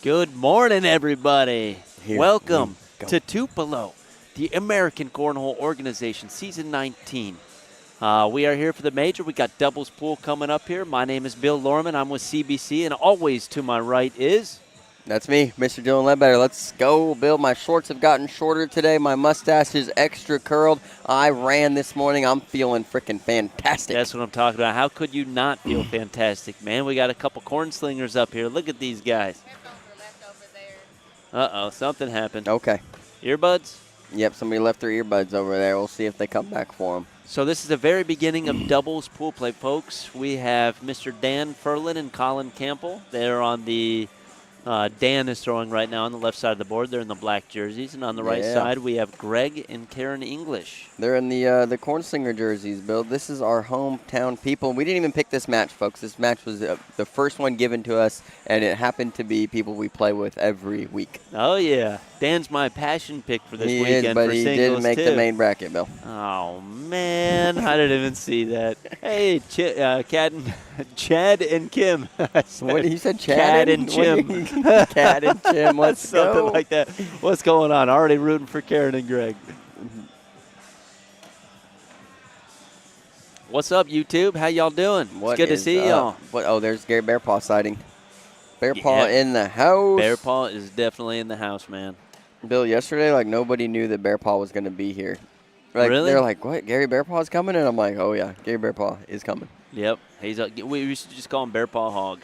Good morning, everybody. Here Welcome we go. to Tupelo, the American Cornhole Organization, Season 19. We are here for the major. We got doubles pool coming up here. My name is Bill Lorman. I'm with CBC, and always to my right is... That's me, Mr. Dylan Ledbetter. Let's go, Bill. My shorts have gotten shorter today. My mustache is extra curled. I ran this morning. I'm feeling freaking fantastic. That's what I'm talking about. How could you not feel fantastic, man? We got a couple CornSlingers up here. Look at these guys. Uh-oh, something happened. Okay. Earbuds? Yep, somebody left their earbuds over there. We'll see if they come back for them. So this is the very beginning of doubles pool play, folks. We have Mr. Dan Furlan and Colin Campbell. They're on the Dan is throwing right now on the left side of the board. They're in the black jerseys. And on the right side, we have Greg and Karen English. They're in the CornSlinger jerseys, Bill. This is our hometown people. We didn't even pick this match, folks. This match was the first one given to us, and it happened to be people we play with every week. Oh, yeah. Dan's my passion pick for this he weekend is, but for he singles, didn't make too. the main bracket, Bill. Oh, man. I didn't even see that. Hey, Chad and Kim. What you said, Chad? Chad and Jim. Chad and Jim, let's Something go. like that. What's going on? Already rooting for Karen and Greg. What's up, YouTube? How y'all doing? It's good to see y'all. Oh, there's Gary Bearpaw sighting. Bearpaw in the house. Bearpaw is definitely in the house, man. Bill, yesterday, like, nobody knew that Bearpaw was going to be here. Like, Really? They're like, what, Gary Bearpaw's coming? And I'm like, oh, yeah, Gary Bearpaw is coming. Yep. We used to just call him Bearpaw Hog.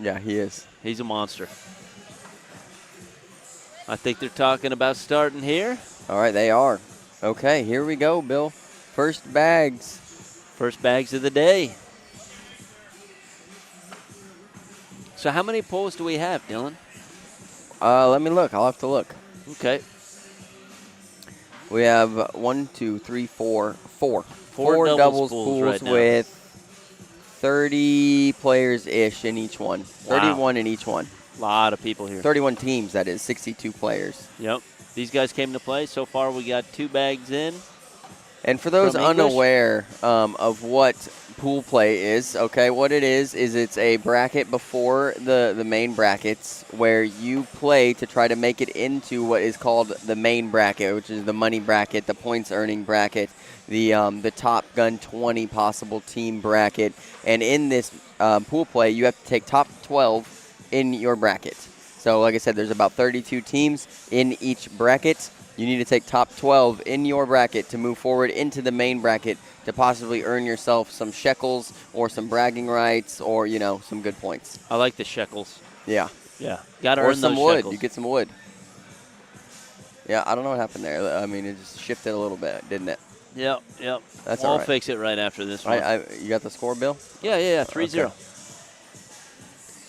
Yeah, he is. He's a monster. I think they're talking about starting here. All right, they are. Okay, here we go, Bill. First bags. First bags of the day. So how many pulls do we have, Dylan? Let me look. I'll have to look. Okay. We have 4 Four doubles pools right now. with 30 players-ish in each one. Wow. 31 in each one. A lot of people here. 31 teams, that is. 62 players. Yep. These guys came to play. So far, we got 2 bags in. And for those From English? unaware of what pool play is, okay, what it is it's a bracket before the main brackets where you play to try to make it into what is called the main bracket, which is the money bracket, the points earning bracket, the Top Gun 20 possible team bracket. And in this pool play, you have to take top 12 in your bracket. So like I said, there's about 32 teams in each bracket. You need to take top 12 in your bracket to move forward into the main bracket to possibly earn yourself some shekels or some bragging rights or, you know, some good points. I like the shekels. Yeah. Yeah. Got to Or earn some those wood. shekels. You get some wood. Yeah, I don't know what happened there. I mean, it just shifted a little bit, didn't it? Yep. That's We'll all right. fix it right after this one. You got the score, Bill? Yeah. 3-0. Okay.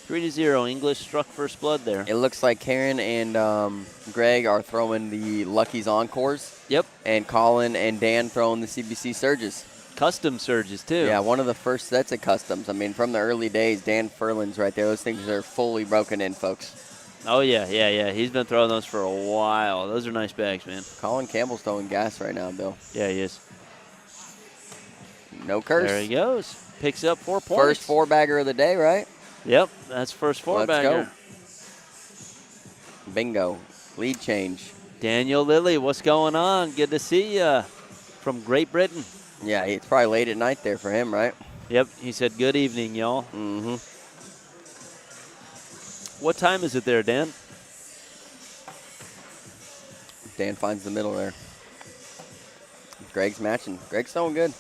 3-0. English struck first blood there. It looks like Karen and Greg are throwing the Lucky's Encores. Yep. And Colin and Dan throwing the CBC Surges. Custom surges, too. Yeah, one of the first sets of customs. I mean, from the early days, Dan Furlan's right there. Those things are fully broken in, folks. Oh, yeah. He's been throwing those for a while. Those are nice bags, man. Colin Campbell's throwing gas right now, Bill. Yeah, he is. No curse. There he goes. Picks up 4 points. First 4-bagger of the day, right? Yep, that's first 4-bagger. Let's go. Bingo. Lead change. Daniel Lilly, what's going on? Good to see you from Great Britain. Yeah, it's probably late at night there for him, right? Yep, he said good evening, y'all. Mm-hmm. What time is it there, Dan? Dan finds the middle there. Greg's matching. Greg's throwing good.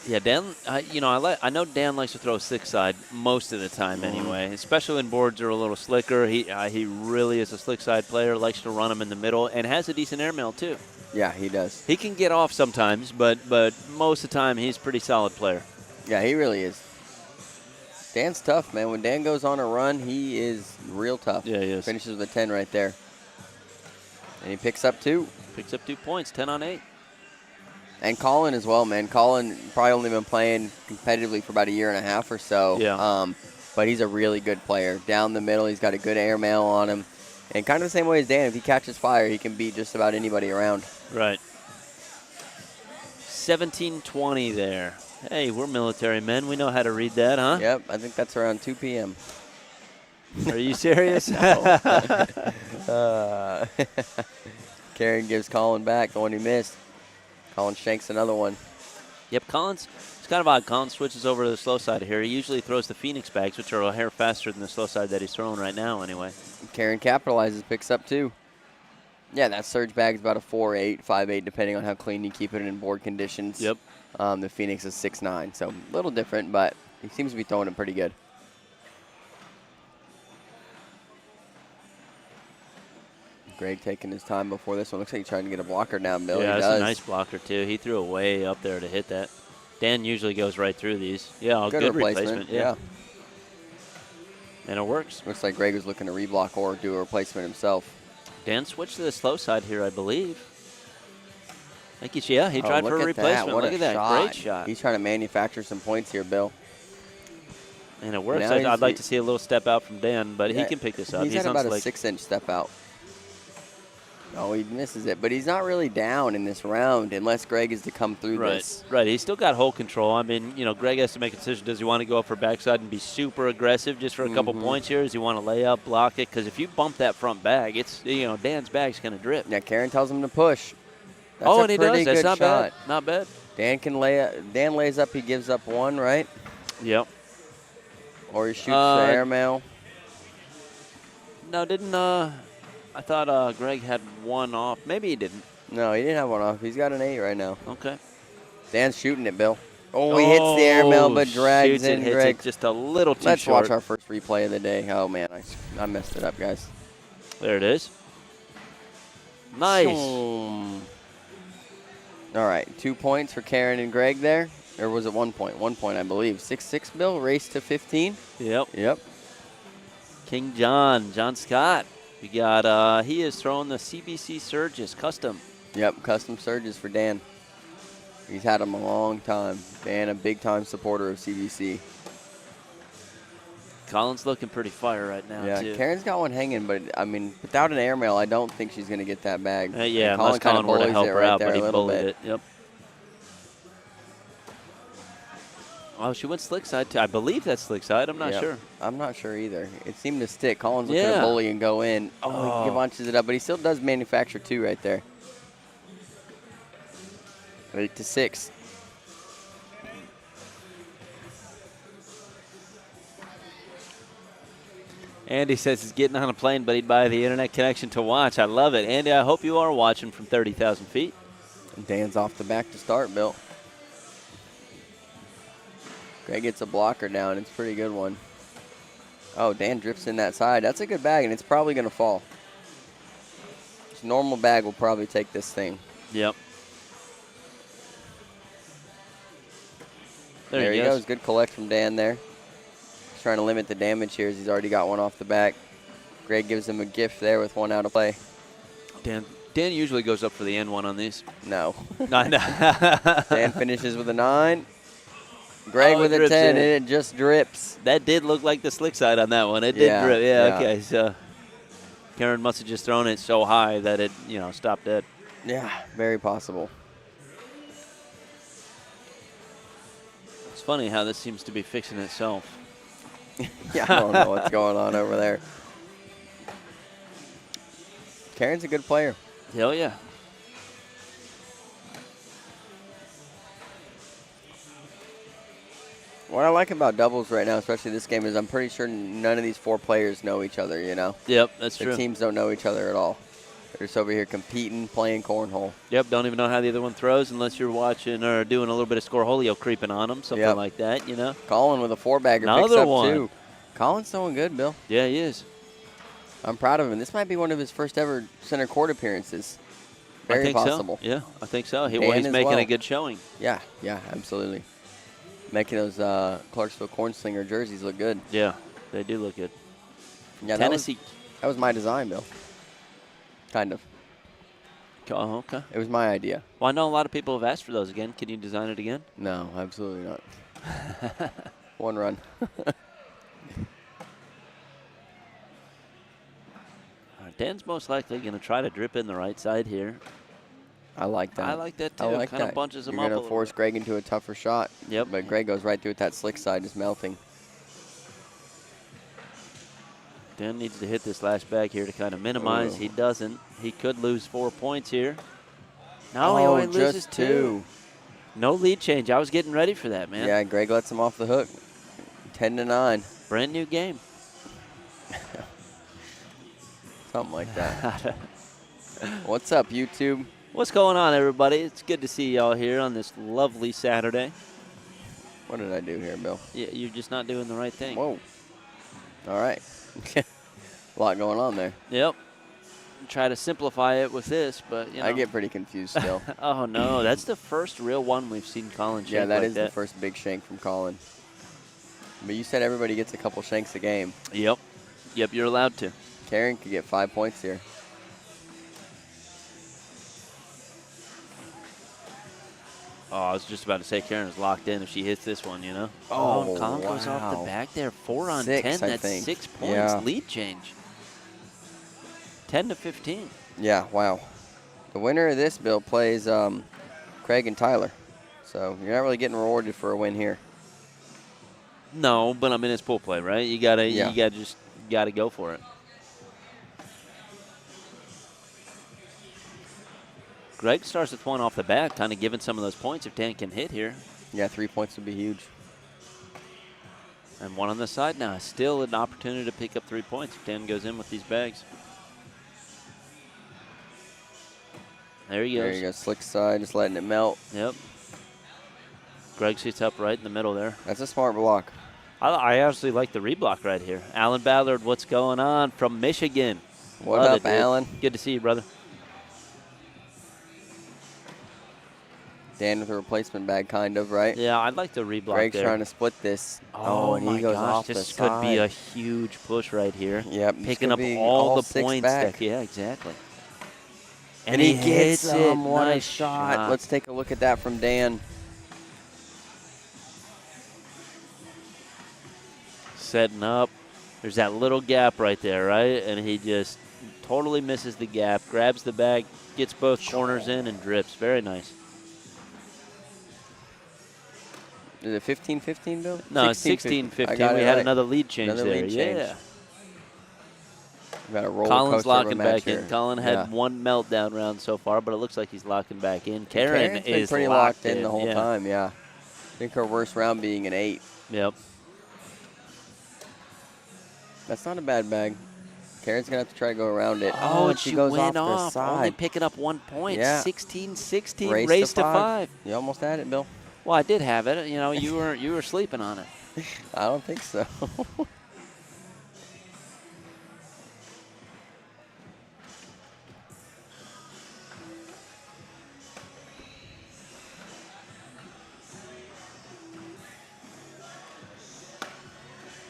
Yeah, Dan. I know Dan likes to throw 6-side most of the time, anyway. Especially when boards are a little slicker. He really is a slick side player. Likes to run them in the middle and has a decent airmail too. Yeah, he does. He can get off sometimes, but most of the time he's a pretty solid player. Yeah, he really is. Dan's tough, man. When Dan goes on a run, he is real tough. Yeah, he is. Finishes with a 10 right there. And he picks up 2. Picks up 2 points, 10 on 8. And Colin as well, man. Colin probably only been playing competitively for about a year and a half or so. Yeah. But he's a really good player. Down the middle, he's got a good airmail on him. And kind of the same way as Dan, if he catches fire, he can beat just about anybody around. Right. 17:20 there. Hey, we're military men. We know how to read that, huh? Yep, I think that's around 2 p.m. Are you serious? Karen gives Colin back the one he missed. Colin shanks another one. Yep, Collins. It's kind of odd. Collins switches over to the slow side here. He usually throws the Phoenix bags, which are a hair faster than the slow side that he's throwing right now anyway. Karen capitalizes, picks up 2. Yeah, that surge bag is about a 4.8, 5.8, depending on how clean you keep it in board conditions. Yep. The Phoenix is 6.9, so a little different, but he seems to be throwing it pretty good. Greg taking his time before this one. Looks like he's trying to get a blocker down, Bill. Yeah, he that's does. a nice blocker, too. He threw it way up there to hit that. Dan usually goes right through these. Yeah, good replacement. Yeah. And it works. Looks like Greg was looking to reblock or do a replacement himself. Dan switched to the slow side here, I believe. I think he tried for a replacement. Look at that. Great shot. He's trying to manufacture some points here, Bill. And it works. I'd like to see a little step out from Dan, but he can pick this up. He's at about a 6-inch step out. Oh, he misses it, but he's not really down in this round unless Greg is to come through this. Right, he's still got hole control. I mean, Greg has to make a decision. Does he want to go up for backside and be super aggressive just for a couple points here? Does he want to lay up, block it? Because if you bump that front bag, it's, Dan's bag's going to drip. Yeah, Karen tells him to push. That's and he does. That's not shot. bad. Not bad. Dan lays up, he gives up 1, right? Yep. Or he shoots the airmail. No, didn't I thought Greg had 1 off. Maybe he didn't. No, he didn't have 1 off. He's got an 8 right now. Okay. Dan's shooting it, Bill. Oh, he hits the airmail, but drags in hits Greg. It just a little too Let's short. watch our first replay of the day. Oh, man, I messed it up, guys. There it is. Nice. All right, 2 points for Karen and Greg there. Or was it 1 point? 1 point, I believe. 6-6, Bill. Race to 15. Yep. King John Scott. We got, he is throwing the CBC Surges custom. Yep, custom Surges for Dan. He's had them a long time. Dan, a big-time supporter of CBC. Colin's looking pretty fire right now, too. Karen's got one hanging, but, I mean, without an airmail, I don't think she's going to get that bag. Unless Colin were to help her out, but he bullied it. Yep. Oh, she went slick side, too. I believe that's slick side. I'm not sure. I'm not sure either. It seemed to stick. Colin's looking to bully and go in. Oh, he bunches it up, but he still does manufacture 2 right there. 8-6. Andy says he's getting on a plane, but he'd buy the internet connection to watch. I love it. Andy, I hope you are watching from 30,000 feet. Dan's off the back to start, Bill. Greg gets a blocker down. It's a pretty good one. Oh, Dan drifts in that side. That's a good bag, and it's probably going to fall. This normal bag will probably take this thing. Yep. There he goes. Good collect from Dan there. He's trying to limit the damage here as he's already got 1 off the back. Greg gives him a gift there with 1 out of play. Dan usually goes up for the N1 on these. No. No. Dan finishes with a 9. Greg with a 10, and it just drips. That did look like the slick side on that one. It did drip. Yeah, okay. So Karen must have just thrown it so high that it, stopped dead. Yeah, very possible. It's funny how this seems to be fixing itself. Yeah, I don't know what's going on over there. Karen's a good player. Hell yeah. What I like about doubles right now, especially this game, is I'm pretty sure none of these 4 players know each other, Yep, that's true. The teams don't know each other at all. They're just over here competing, playing cornhole. Yep, don't even know how the other one throws unless you're watching or doing a little bit of scoreholio creeping on them, something like that, Colin with a 4-bagger picks up 2. Colin's throwing good, Bill. Yeah, he is. I'm proud of him. This might be one of his first ever center court appearances. Very possible. So. Yeah, I think so. He's making a good showing. Yeah, absolutely. Making those Clarksville Cornslinger jerseys look good. Yeah, they do look good. Yeah, Tennessee. That was my design, Bill. Kind of. Oh, okay. It was my idea. Well, I know a lot of people have asked for those again. Can you design it again? No, absolutely not. 1 run. Dan's most likely going to try to drip in the right side here. I like that. I like that, too. I like kind that. of bunches him You're up going to force Greg into a tougher shot. Yep. But Greg goes right through with that slick side, just melting. Dan needs to hit this last bag here to kind of minimize. Ooh. He doesn't. He could lose 4 points here. No, he Oh, only loses just 2. No lead change. I was getting ready for that, man. Yeah, Greg lets him off the hook. 10-9. Brand new game. Something like that. What's up, YouTube? What's going on, everybody? It's good to see y'all here on this lovely Saturday. What did I do here, Bill? Yeah, you're just not doing the right thing. Whoa. All right. A lot going on there. Yep. Try to simplify it with this, but, you know. I get pretty confused still. Oh, no. That's the first real one we've seen Colin shank. Yeah, that like is the first big shank from Colin. But you said everybody gets a couple shanks a game. Yep. Yep, you're allowed to. Karen could get 5 points here. Oh, I was just about to say Karen is locked in if she hits this one, you know? Oh, Colin goes off wow. the back there. 4 on 6, 10. I That's think. 6 points. Yeah. Lead change. 10 to 15. Yeah, wow. The winner of this, Bill, plays Craig and Tyler. So you're not really getting rewarded for a win here. No, but I'm in his pool play, right? You gotta go for it. Greg starts with 1 off the bat, kind of giving some of those points if Dan can hit here. Yeah, 3 points would be huge. And 1 on the side now. Still an opportunity to pick up 3 points if Dan goes in with these bags. There he goes. There you go, slick side, just letting it melt. Yep. Greg sits up right in the middle there. That's a smart block. I actually like the reblock right here. Alan Ballard, what's going on from Michigan? What Love up, it, dude. Alan? Good to see you, brother. Dan with a replacement bag, kind of, right? Yeah, I'd like the reblock Greg's there. trying to split this. Oh, and my he goes gosh, off the this side. could be a huge push right here. Yep, this Picking could up be all the 6 points. back. Yeah, exactly. And he gets hits him. it. What Nice a shot. Let's take a look at that from Dan. Setting up. There's that little gap right there, right? And he just totally misses the gap, grabs the bag, gets both corners in, and drips. Very nice. Is it 15-15, Bill? No, 16-15. We had right. another lead change Another there. lead change. Yeah. We got a roller Colin's coaster of a locking match back here. in. Colin had 1 meltdown round so far, but it looks like he's locking back in. Karen's been is pretty locked locked in the whole time, yeah. I think her worst round being an 8. Yep. That's not a bad bag. Karen's going to have to try to go around it. Oh, and she goes went off the Only side. picking up 1 point. Yeah. 16-16. Race to 5. You almost had it, Bill. Well, I did have it. You know, you were sleeping on it. I don't think so.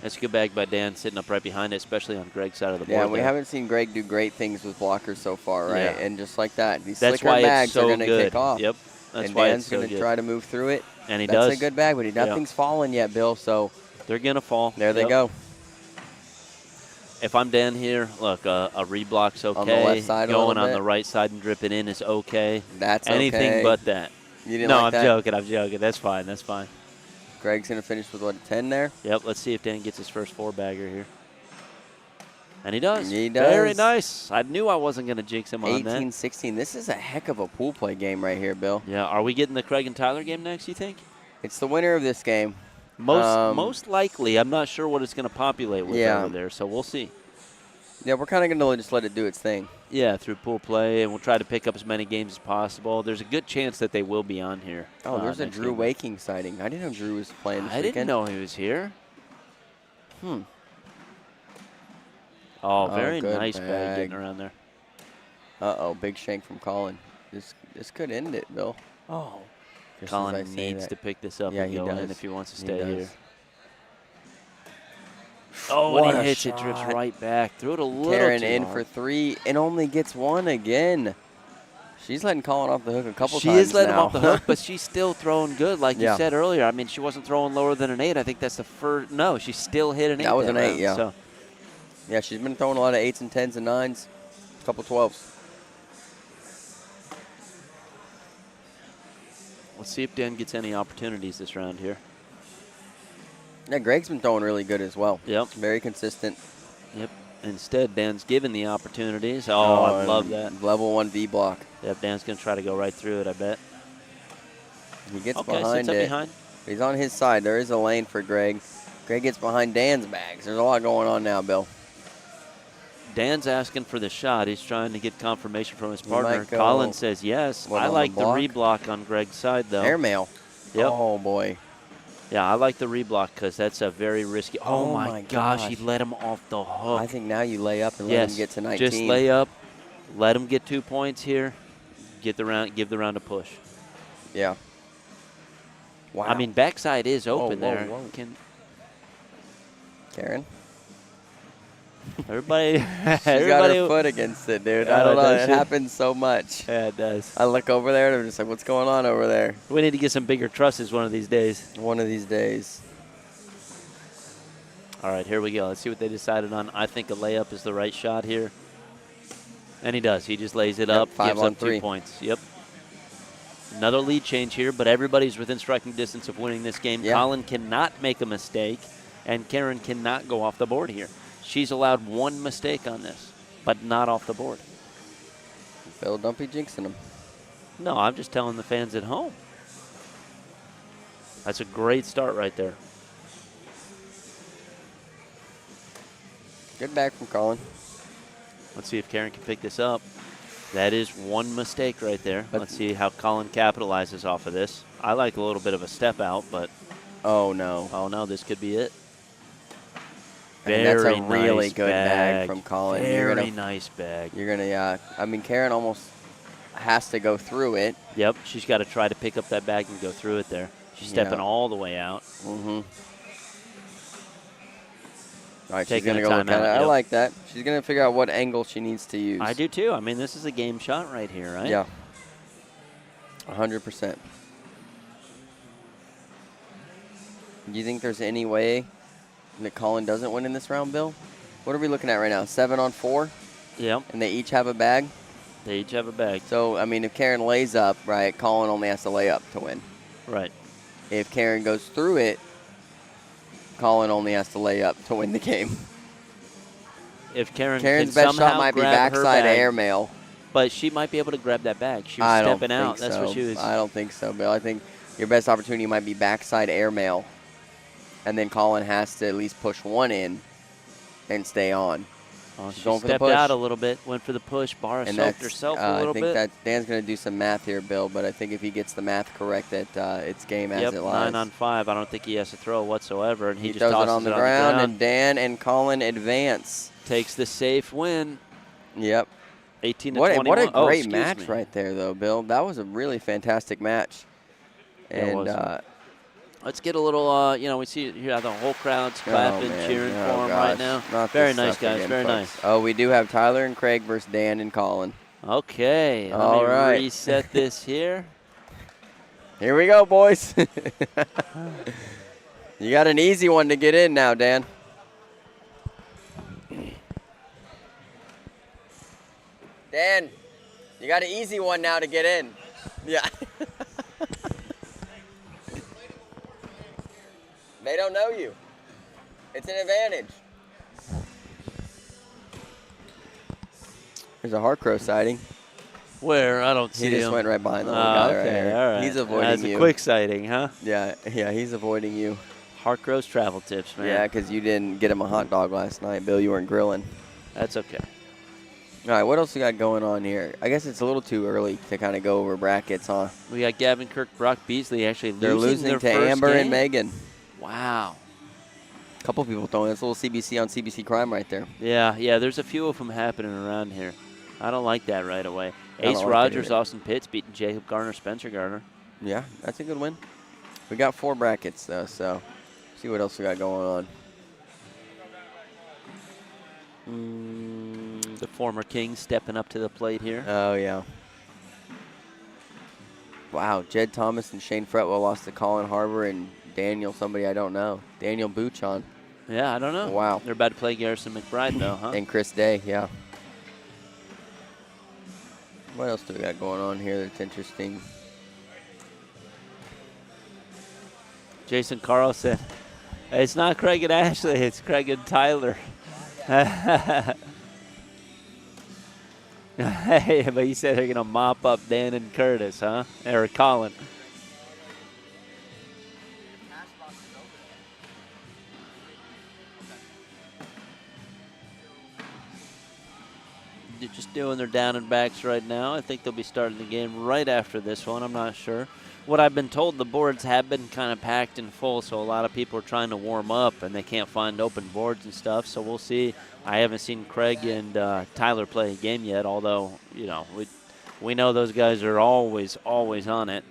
That's a good bag by Dan, sitting up right behind it, especially on Greg's side of the board. Yeah, we there. haven't seen Greg do great things with blockers so far, right? Yeah. And just like that, these That's slicker why bags it's so are going to good. kick off. Yep. That's and why Dan's it's so going to good. try to move through it. And he That's does. a good bag, but nothing's fallen yet, Bill, so they're going to fall. there they go. If I'm Dan here, look, a reblock's okay. On the left side a Going little on bit. the right side and dripping in is okay. That's Anything okay. but that. You didn't No, like I'm that? joking. I'm joking. That's fine. That's fine. Greg's going to finish with, what, a 10 there? Yep, let's see if Dan gets his first 4-bagger here. And he does. He does. Very nice. I knew I wasn't going to jinx him on that. 18-16. This is a heck of a pool play game right here, Bill. Yeah, are we getting the Craig and Tyler game next, you think? It's the winner of this game. Most likely. I'm not sure what it's going to populate with Yeah. over there, so we'll see. Yeah, we're kind of going to just let it do its thing. Yeah, through pool play, and we'll try to pick up as many games as possible. There's a good chance that they will be on here. Oh, there's a next Drew game. Waking sighting. I didn't know Drew was playing this I didn't weekend. know he was here. Oh, very good nice bag bag. getting around there. Uh-oh, big shank from Colin. This could end it, Bill. Oh. Just as I Colin say needs that. to pick this up Yeah, and he go in does. if he wants to He stay does. here. Oh, What and a he hits it, drips shot. right back. Threw it a little Karen too in hard. for 3 and only gets 1 again. She's letting Colin off the hook a couple She times is letting him now. off the hook, but she's still throwing good, like Yeah. you said earlier. I mean, she wasn't throwing lower than an 8. I think that's the first. No, she still hit an 8. That was an 8, round, yeah. So. Yeah, she's been throwing a lot of 8s and 10s and 9s, a couple 12s. Let's see if Dan gets any opportunities this round here. Yeah, Greg's been throwing really good as well. Yep. Very consistent. Yep. Instead, Dan's given the opportunities. Oh, I love that. Level 1 V block. Yep, Dan's going to try to go right through it, I bet. He gets Okay, behind sits up it. behind. He's on his side. There is a lane for Greg. Greg gets behind Dan's bags. There's a lot going on now, Bill. Dan's asking for the shot. He's trying to get confirmation from his He partner. might go, Colin says yes. what, I on like the the block? reblock on Greg's side, though. Airmail. Yep. Oh, boy. Yeah, I like the reblock because that's a very risky. Oh, my gosh, he gosh. let him off the hook. I think now you lay up and let him get to 19. Just lay up. Let him get 2 points here. Give the round a push. Yeah. Wow. I mean, backside is open whoa, there. whoa. Everybody, Karen? She's got her foot against it, dude. Yeah, I don't know. does It she? happens so much. Yeah, it does. I look over there and I'm just like, what's going on over there? We need to get some bigger trusses one of these days. One of these days. All right, here we go. Let's see what they decided on. I think a layup is the right shot here. And he does. He just lays it up, 5 gives on up 3. 2 points. Yep. Another lead change here, but everybody's within striking distance of winning this game. Yeah. Colin cannot make a mistake, and Karen cannot go off the board here. She's allowed 1 mistake on this, but not off the board. Bill, don't be jinxing him. No, I'm just telling the fans at home. That's a great start right there. Good back from Colin. Let's see if Karen can pick this up. That is 1 mistake right there. But Let's see how Colin capitalizes off of this. I like a little bit of a step out, but oh no, this could be it. And that's a Very really nice good bag from Colin. Very nice bag. You're gonna, yeah. I mean, Karen almost has to go through it. Yep, she's got to try to pick up that bag and go through it there. She's stepping all the way out. Mm-hmm. All right, Taking she's going to a go look at timeout, it. I yep. like that. She's going to figure out what angle she needs to use. I do too. I mean, this is a game shot right here, right? Yeah. 100%. Do you think there's any way that Colin doesn't win in this round, Bill? What are we looking at right now? 7 on 4? Yep. And they each have a bag? They each have a bag. So, I mean, if Karen lays up, right, Colin only has to lay up to win. Right. If Karen goes through it, Colin only has to lay up to win the game. If Karen's best somehow shot might be grab her backside bag, airmail. But she might be able to grab that bag. She was stepping out. That's what she was. I don't think so, Bill. I think your best opportunity might be backside airmail. And then Colin has to at least push 1 in and stay on. Oh, she going for the stepped push. out a little bit, went for the push. Barra And soaked that's, herself a little I think bit. that Dan's going to do some math here, Bill, but I think if he gets the math correct, that it's game as it lies. 9 on 5. I don't think he has to throw whatsoever, and he just throws tosses it on the ground, and Dan and Colin advance. Takes the safe win. Yep. 18 to What 21. a great excuse match me. right there, though, Bill. That was a really fantastic match. And let's get a little, we see here the whole crowd's clapping, cheering for him right now. Very nice, guys. Again, very folks. nice. Oh, we do have Tyler and Craig versus Dan and Colin. Okay. All let me right. reset this here. Here we go, boys. You got an easy one to get in now, Dan. Dan, you got an easy one now to get in. Yeah. They don't know you. It's an advantage. There's a Harcrow sighting. Where? I don't see him. He just went right behind the little guy right okay, here. all right. He's avoiding That's you. a quick sighting, huh? Yeah, he's avoiding you. Harcrow's travel tips, man. Yeah, because you didn't get him a hot dog last night, Bill. You weren't grilling. That's okay. All right, what else we got going on here? I guess it's a little too early to kind of go over brackets, huh? We got Gavin Kirk, Brock Beasley actually They're losing their to first Amber game. and Megan. Wow. A couple people throwing this little CBC on CBC crime right there. Yeah, there's a few of them happening around here. I don't like that right away. I don't Ace like it Rogers, either. Austin Pitts beating Jacob Garner, Spencer Garner. Yeah, that's a good win. We got 4 brackets, though, so see what else we got going on. The former King stepping up to the plate here. Oh, yeah. Wow, Jed Thomas and Shane Fretwell lost to Colin Harbor and Daniel, somebody I don't know. Daniel Buchon. Yeah, I don't know. Wow. They're about to play Garrison McBride, though, huh? And Chris Day, yeah. What else do we got going on here that's interesting? Jason Carl said, it's not Craig and Ashley, it's Craig and Tyler. Hey, but you said they're going to mop up Dan and Curtis, huh? Or Colin. They're just doing their down and backs right now. I think they'll be starting the game right after this one. I'm not sure. What I've been told, the boards have been kind of packed and full, so a lot of people are trying to warm up, and they can't find open boards and stuff. So we'll see. I haven't seen Craig and Tyler play a game yet, although, you know, we know those guys are always on it.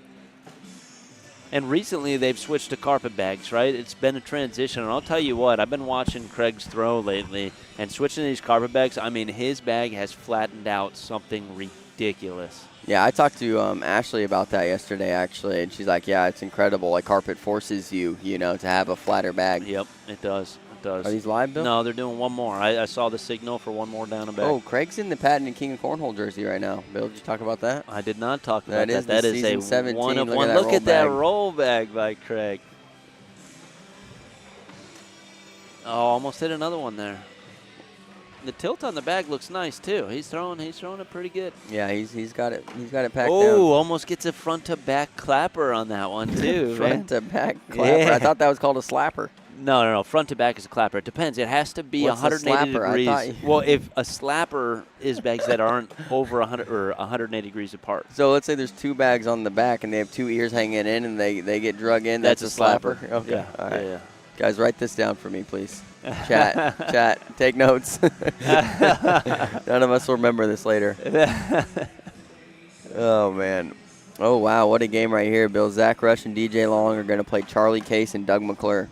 And recently they've switched to carpet bags, right? It's been a transition. And I'll tell you what, I've been watching Craig's throw lately, and switching to these carpet bags, I mean, his bag has flattened out something ridiculous. Yeah, I talked to Ashley about that yesterday, actually, and she's like, yeah, it's incredible. Like, carpet forces you, you know, to have a flatter bag. Yep, it does. It does. Are these live, Bill? No, they're doing one more. I saw the signal for one more down and back. Oh, Craig's in the patented King of Cornhole jersey right now. Bill, did you talk about that? I did not talk about that. That is a season 17. one of Look one. at that Look at that roll bag. roll bag by Craig. Oh, almost hit another one there. The tilt on the bag looks nice too. He's throwing it pretty good. Yeah, he's got it packed down. Oh, almost gets a front to back clapper on that one too. Front to back clapper. Yeah. I thought that was called a slapper. No. Front to back is a clapper. It depends. It has to be What's a 180 slapper? degrees. Well, if a slapper is bags that aren't over 100 or 180 degrees apart. So let's say there's two bags on the back and they have two ears hanging in and they get drug in. That's a slapper. Okay. Yeah. All right. Yeah. Guys, write this down for me, please. Chat, take notes. None of us will remember this later. Oh, man. Oh, wow, what a game right here, Bill. Zach Rush and DJ Long are going to play Charlie Case and Doug McClure.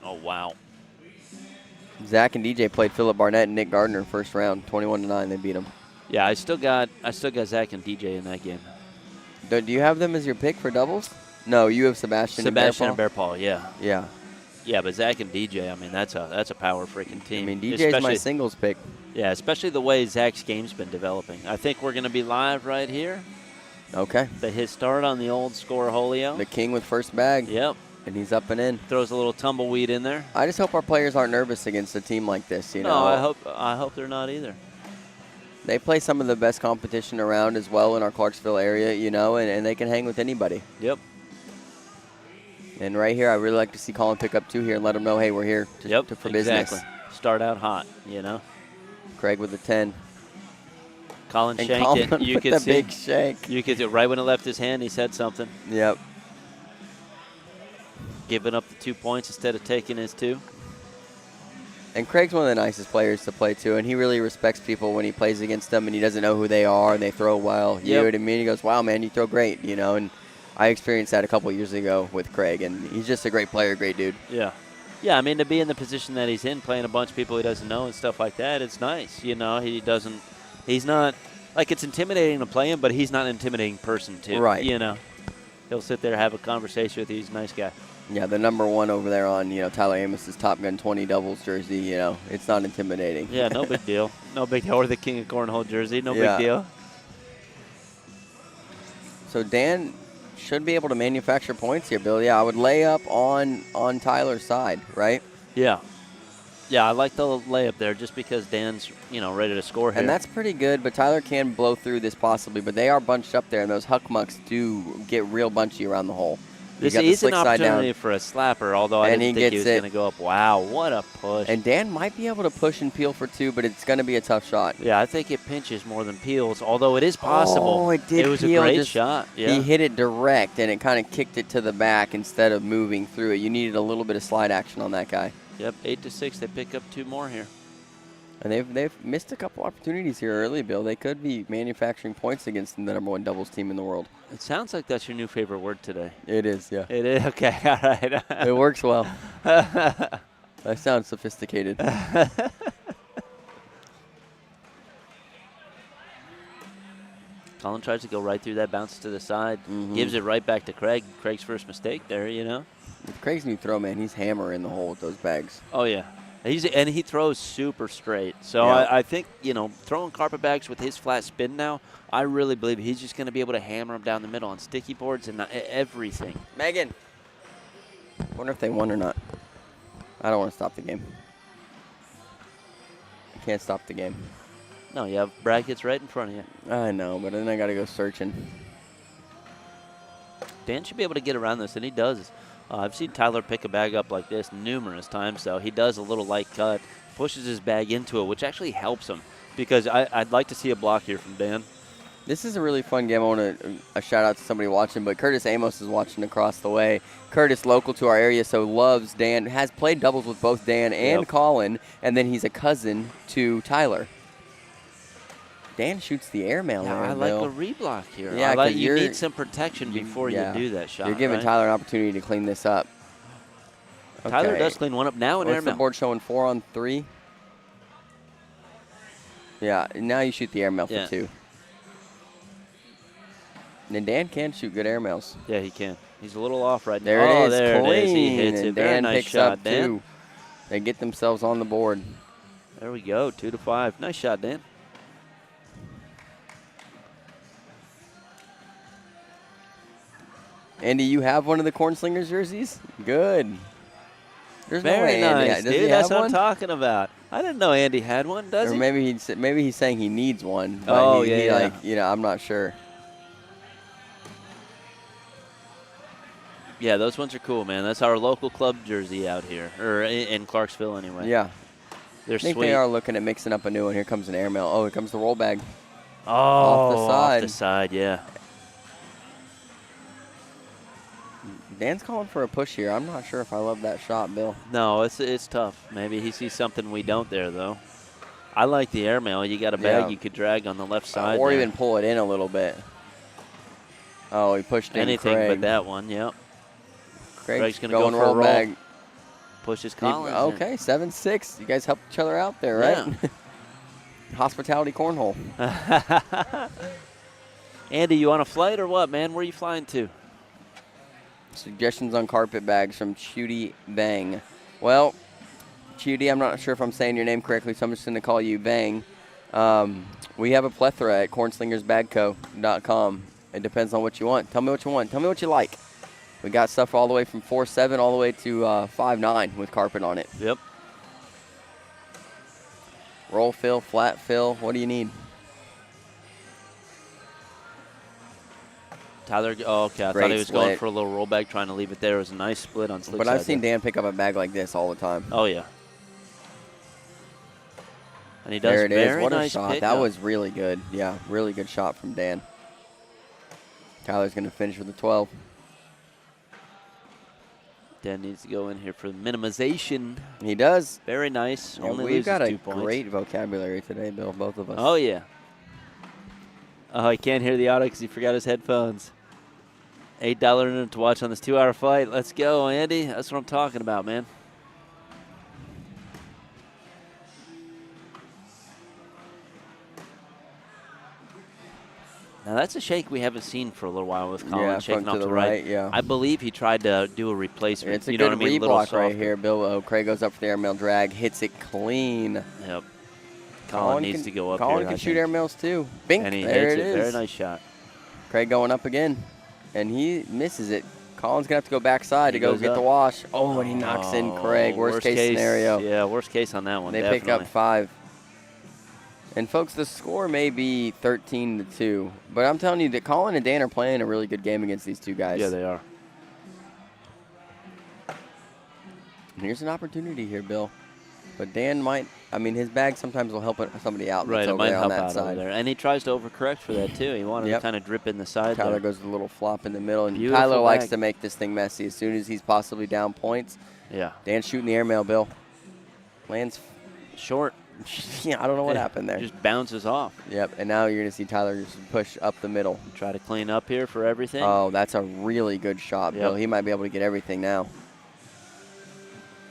Oh, wow. Zach and DJ played Philip Barnett and Nick Gardner first round, 21-9. They beat them. Yeah, I still got Zach and DJ in that game. Do you have them as your pick for doubles? No, you have Sebastian and Bear Paul, yeah. Yeah. Yeah, but Zach and DJ, I mean, that's a power freaking team. I mean, DJ's my singles pick. Yeah, especially the way Zach's game's been developing. I think we're going to be live right here. Okay. His start on the old Scoreholio. The king with first bag. Yep. And he's up and in. Throws a little tumbleweed in there. I just hope our players aren't nervous against a team like this. You know. No, I hope they're not either. They play some of the best competition around as well in our Clarksville area, you know, and they can hang with anybody. Yep. And right here, I really like to see Colin pick up two here and let him know, hey, we're here for business. Start out hot, you know. Craig with the 10. Colin and shanked Colin it. You with could the see. Big shank. You could see right when it left his hand, he said something. Yep. Giving up the 2 points instead of taking his 2. And Craig's one of the nicest players to play to, and he really respects people when he plays against them, and he doesn't know who they are, and they throw well. You know what I mean? He goes, wow, man, you throw great, you know, and I experienced that a couple years ago with Craig, and he's just a great player, great dude. Yeah. Yeah, I mean, to be in the position that he's in, playing a bunch of people he doesn't know and stuff like that, it's nice. You know, he's not, like, it's intimidating to play him, but he's not an intimidating person, too. Right. You know, he'll sit there, have a conversation with you. He's a nice guy. Yeah, the number one over there on, you know, Tyler Amos's Top Gun 20 doubles jersey, you know, it's not intimidating. Yeah, no big deal. No big deal. Or the King of Cornhole jersey, no Yeah. big deal. So Dan should be able to manufacture points here, Bill. Yeah, I would lay up on Tyler's side, right? Yeah. Yeah, I like the layup there just because Dan's, you know, ready to score here. And that's pretty good, but Tyler can blow through this possibly, but they are bunched up there, and those huckmucks do get real bunchy around the hole. This is an opportunity for a slapper, although I didn't think he was going to go up. Wow, what a push. And Dan might be able to push and peel for 2, but it's going to be a tough shot. Yeah, I think it pinches more than peels, although it is possible. Oh, it did. It was peel, a great shot. Yeah. He hit it direct, and it kind of kicked it to the back instead of moving through it. You needed a little bit of slide action on that guy. Yep, 8-6. They pick up 2 more here. And they've missed a couple opportunities here early, Bill. They could be manufacturing points against the number 1 doubles team in the world. It sounds like that's your new favorite word today. It is, yeah. It is? Okay, all right. It works well. I sound sophisticated. Colin tries to go right through that, bounces to the side, gives it right back to Craig. Craig's first mistake there, you know. With Craig's new throw, man, he's hammering the hole with those bags. Oh, yeah. And he throws super straight. So yeah. I think, you know, throwing carpet bags with his flat spin now, I really believe he's just going to be able to hammer them down the middle on sticky boards and everything. Megan. Wonder if they won or not. I don't want to stop the game. Can't stop the game. No, you have brackets right in front of you. I know, but then I got to go searching. Dan should be able to get around this, and he does. I've seen Tyler pick a bag up like this numerous times, so he does a little light cut, pushes his bag into it, which actually helps him because I'd like to see a block here from Dan. This is a really fun game. I want a shout out to somebody watching, but Curtis Amos is watching across the way. Curtis, local to our area, so loves Dan, has played doubles with both Dan and Colin, and then he's a cousin to Tyler. Dan shoots the airmail there, I Bill. like a reblock here. Yeah, you need some protection before you do that shot. You're giving right? Tyler an opportunity to clean this up. Tyler does clean one up now in What's airmail. the board showing? 4 on 3? Yeah, now you shoot the airmail for 2. And Dan can shoot good airmails. Yeah, he can. He's a little off right now. There it is. There Clean. it is. He hits it. And Very Dan nice picks shot, up Dan. 2. They get themselves on the board. There we go. 2-5. Nice shot, Dan. Andy, you have one of the CornSlingers jerseys? Good. There's no Very way Andy nice, does dude. he That's have what one? I'm talking about. I didn't know Andy had one, does Or he? maybe he's saying he needs one. But I'm not sure. Yeah, those ones are cool, man. That's our local club jersey out here, or in Clarksville anyway. Yeah. They're I think sweet. they are looking at mixing up a new one. Here comes an airmail. Oh, here comes the roll bag. Oh, off the side, yeah. Dan's calling for a push here. I'm not sure if I love that shot, Bill. No, it's tough. Maybe he sees something we don't there, though. I like the airmail. You got a bag you could drag on the left side. Or there. even pull it in a little bit. Oh, he pushed in anything Craig. but that one, yep. Craig's going to go for roll a roll. bag. Pushes Collins. Okay, 7-6. You guys help each other out there, right? Yeah. Hospitality cornhole. Andy, you on a flight or what, man? Where are you flying to? Suggestions on carpet bags from Chudy Bang. Well, Chudy, I'm not sure if I'm saying your name correctly, so I'm just going to call you Bang. We have a plethora at CornSlingersBagCo.com. It depends on what you want. Tell me what you want. Tell me what you like. We got stuff all the way from 4.7 all the way to 5.9 with carpet on it. Yep. Roll fill, flat fill. What do you need? Tyler, okay. I thought he was going for a little rollback, trying to leave it there. It was a nice split on slick But side I've seen Dan pick up a bag like this all the time. Oh, yeah. And he does there it very is. What nice a shot. pickup. That was really good. Yeah, really good shot from Dan. Tyler's going to finish with a 12. Dan needs to go in here for the minimization. He does. Very nice. Yeah, Only we've loses got a 2 points. great vocabulary today, Bill, both of us. Oh, yeah. Oh, he can't hear the audio because he forgot his headphones. $8 to watch on this 2-hour fight. Let's go, Andy. That's what I'm talking about, man. Now, that's a shake we haven't seen for a little while with Colin shaking off to the right. Yeah. I believe he tried to do a replacement. It's a you good know what I mean? reblock right here, Bill. Craig goes up for the airmail drag, hits it clean. Yep. Colin needs to go up Colin here, can I shoot think. airmails too. Bink, And he there hits it it. is. Very nice shot. Craig going up again, and he misses it. Colin's going to have to go backside to go goes get up. the wash. Oh, and he knocks in Craig. Worst case scenario. Yeah, worst case on that one, They definitely. pick up 5. And, folks, the score may be 13-2, but I'm telling you that Colin and Dan are playing a really good game against these two guys. Yeah, they are. And here's an opportunity here, Bill. But Dan might, his bag sometimes will help somebody out. Right, that's it over might there help on that out side. over there. And he tries to overcorrect for that, too. He wanted to kind of drip in the side Tyler there. goes a little flop in the middle, and Beautiful Tyler likes bag. to make this thing messy as soon as he's possibly down points. Yeah. Dan's shooting the airmail, Bill. Lands short. Yeah, I don't know what happened there. Just bounces off. Yep, and now you're going to see Tyler just push up the middle. Try to clean up here for everything. Oh, that's a really good shot, Bill. Yep. He might be able to get everything now.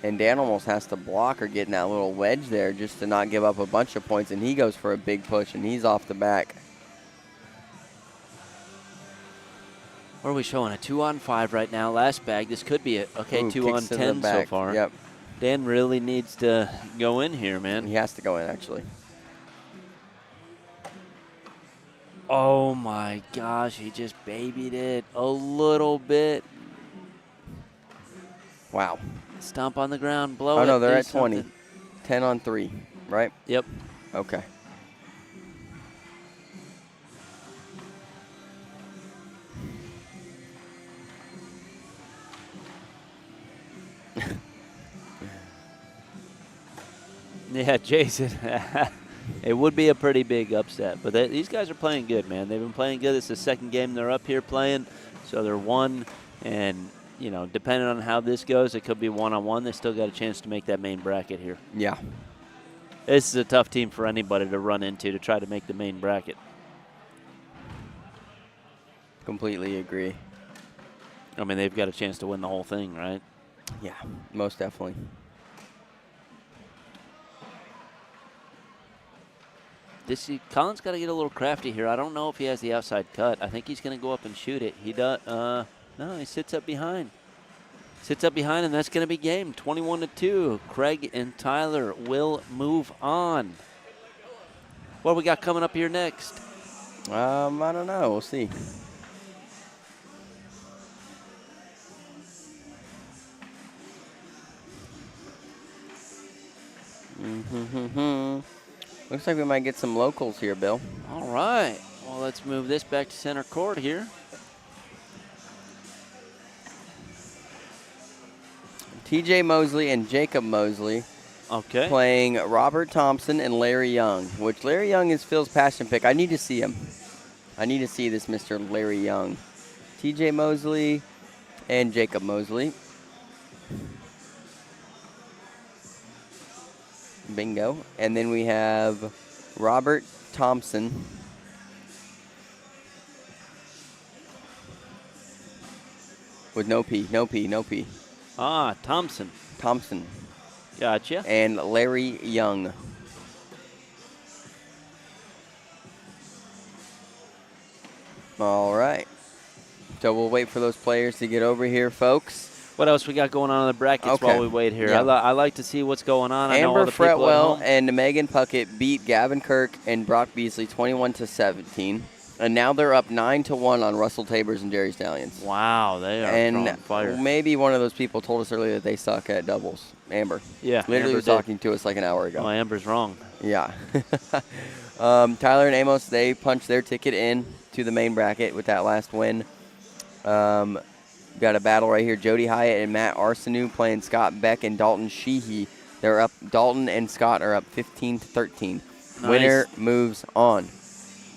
And Dan almost has to block or get in that little wedge there just to not give up a bunch of points, and he goes for a big push, and he's off the back. What are we showing? A 2-on-5 right now. Last bag. This could be it. Okay, Ooh, kicks to the 2-on-10 so back. far. Yep. Dan really needs to go in here, man. He has to go in, actually. Oh, my gosh. He just babied it a little bit. Wow. Stomp on the ground. Blow it. Oh, no, they're do at 20. something. 10 on 3. right? Yep. Okay. Yeah, Jason. It would be a pretty big upset, but these guys are playing good, man. They've been playing good. It's the second game they're up here playing, so they're one. And depending on how this goes, it could be one-on-one. They still got a chance to make that main bracket here. Yeah. This is a tough team for anybody to run into to try to make the main bracket. Completely agree. I mean, they've got a chance to win the whole thing, right? Yeah, most definitely. Colin's got to get a little crafty here. I don't know if he has the outside cut. I think he's going to go up and shoot it. He does. No, he sits up behind. Sits up behind, and that's going to be game 21-2. Craig and Tyler will move on. What we got coming up here next? I don't know. We'll see. Looks like we might get some locals here, Bill. All right. Well, let's move this back to center court here. TJ Mosley and Jacob Mosley playing Robert Thompson and Larry Young, which Larry Young is Phil's passion pick. I need to see him. I need to see this Mr. Larry Young. TJ Mosley and Jacob Mosley. Bingo. And then we have Robert Thompson with no P. Ah, Thompson. Gotcha. And Larry Young. All right. So we'll wait for those players to get over here, folks. What else we got going on in the brackets while we wait here? Yeah. I like to see what's going on. I know all Amber the people at Fretwell home. and Megan Puckett beat Gavin Kirk and Brock Beasley 21-17. And now they're up 9-1 on Russell Tabor's and Jerry Stallions. Wow, they are throwing fire. Maybe one of those people told us earlier that they suck at doubles. Amber. Yeah, Literally Amber was did. talking to us like an hour ago. Oh, Amber's wrong. Yeah. Tyler and Amos, they punched their ticket in to the main bracket with that last win. Got a battle right here. Jody Hyatt and Matt Arseneau playing Scott Beck and Dalton Sheehy. They're up. Dalton and Scott are up 15-13. Nice. Winner moves on.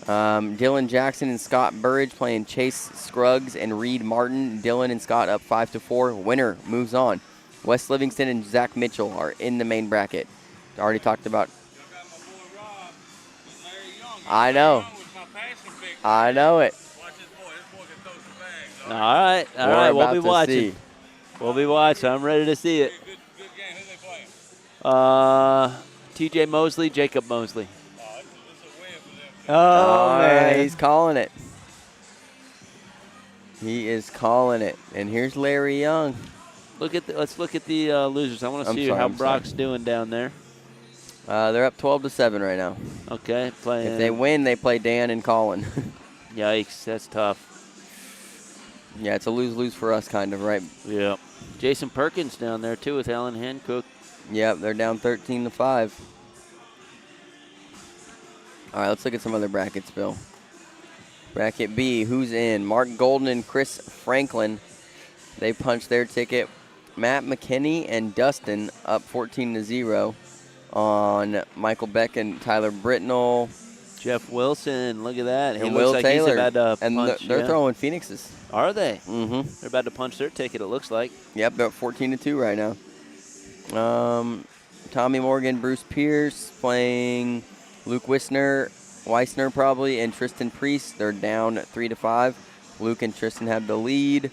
Dylan Jackson and Scott Burridge playing Chase Scruggs and Reed Martin. Dylan and Scott up 5-4. Winner moves on. Wes Livingston and Zach Mitchell are in the main bracket. Already talked about. I know. I know it. All right. We'll be watching. We'll be watching. I'm ready to see it. TJ Mosley, Jacob Mosley. Oh, man. He's calling it. He is calling it. And here's Larry Young. Let's look at the losers. I want to see how Brock's doing down there. They're up 12-7 right now. Okay, playing. If they win, they play Dan and Colin. Yikes, that's tough. Yeah, it's a lose-lose for us, kind of, right? Yeah. Jason Perkins down there too with Alan Hancock. Yep, they're down 13-5. All right, let's look at some other brackets, Bill. Bracket B, who's in? Mark Golden and Chris Franklin. They punched their ticket. Matt McKinney and Dustin up 14-0 on Michael Beck and Tyler Britnell. Jeff Wilson, look at that. And he Will looks like Taylor. He's about to and punch, they're throwing Phoenixes. Are they? Mm-hmm. They're about to punch their ticket, it looks like. Yep, they're up 14-2 right now. Tommy Morgan, Bruce Pierce playing Luke Weissner probably, and Tristan Priest. They're down 3-5. Luke and Tristan have the lead.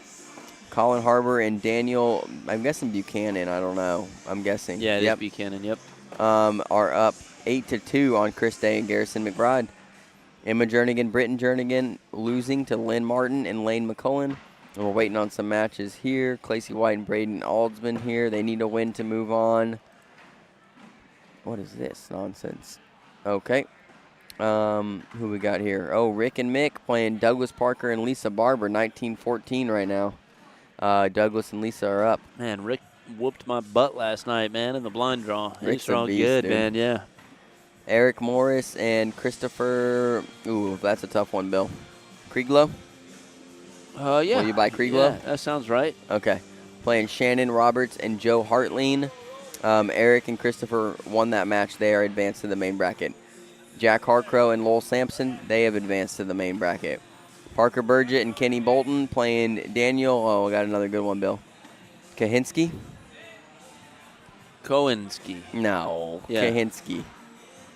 Colin Harbor and Daniel, I'm guessing Buchanan, I don't know. I'm guessing. Yeah, it is Buchanan, yep. Are up 8-2 on Chris Day and Garrison McBride. Emma Jernigan, Britton Jernigan losing to Lynn Martin and Lane McCullen. And we're waiting on some matches here. Clacy White and Braden Aldsman here. They need a win to move on. What is this nonsense? Okay. Who we got here? Oh, Rick and Mick playing Douglas Parker and Lisa Barber, 19-14 right now. Douglas and Lisa are up. Man, Rick whooped my butt last night, man, in the blind draw. Rick's He's throwing a beast, good, dude. man, yeah. Eric Morris and Christopher. Ooh, that's a tough one, Bill. Krieglow? Yeah. Will you buy Krieglow? Yeah, that sounds right. Okay. Playing Shannon Roberts and Joe Hartline. Eric and Christopher won that match. They are advanced to the main bracket. Jack Harcrow and Lowell Sampson, they have advanced to the main bracket. Parker Burgett and Kenny Bolton playing Daniel. Oh, I got another good one, Bill. Kahinsky? Kowinski. No. Yeah. Kahinsky.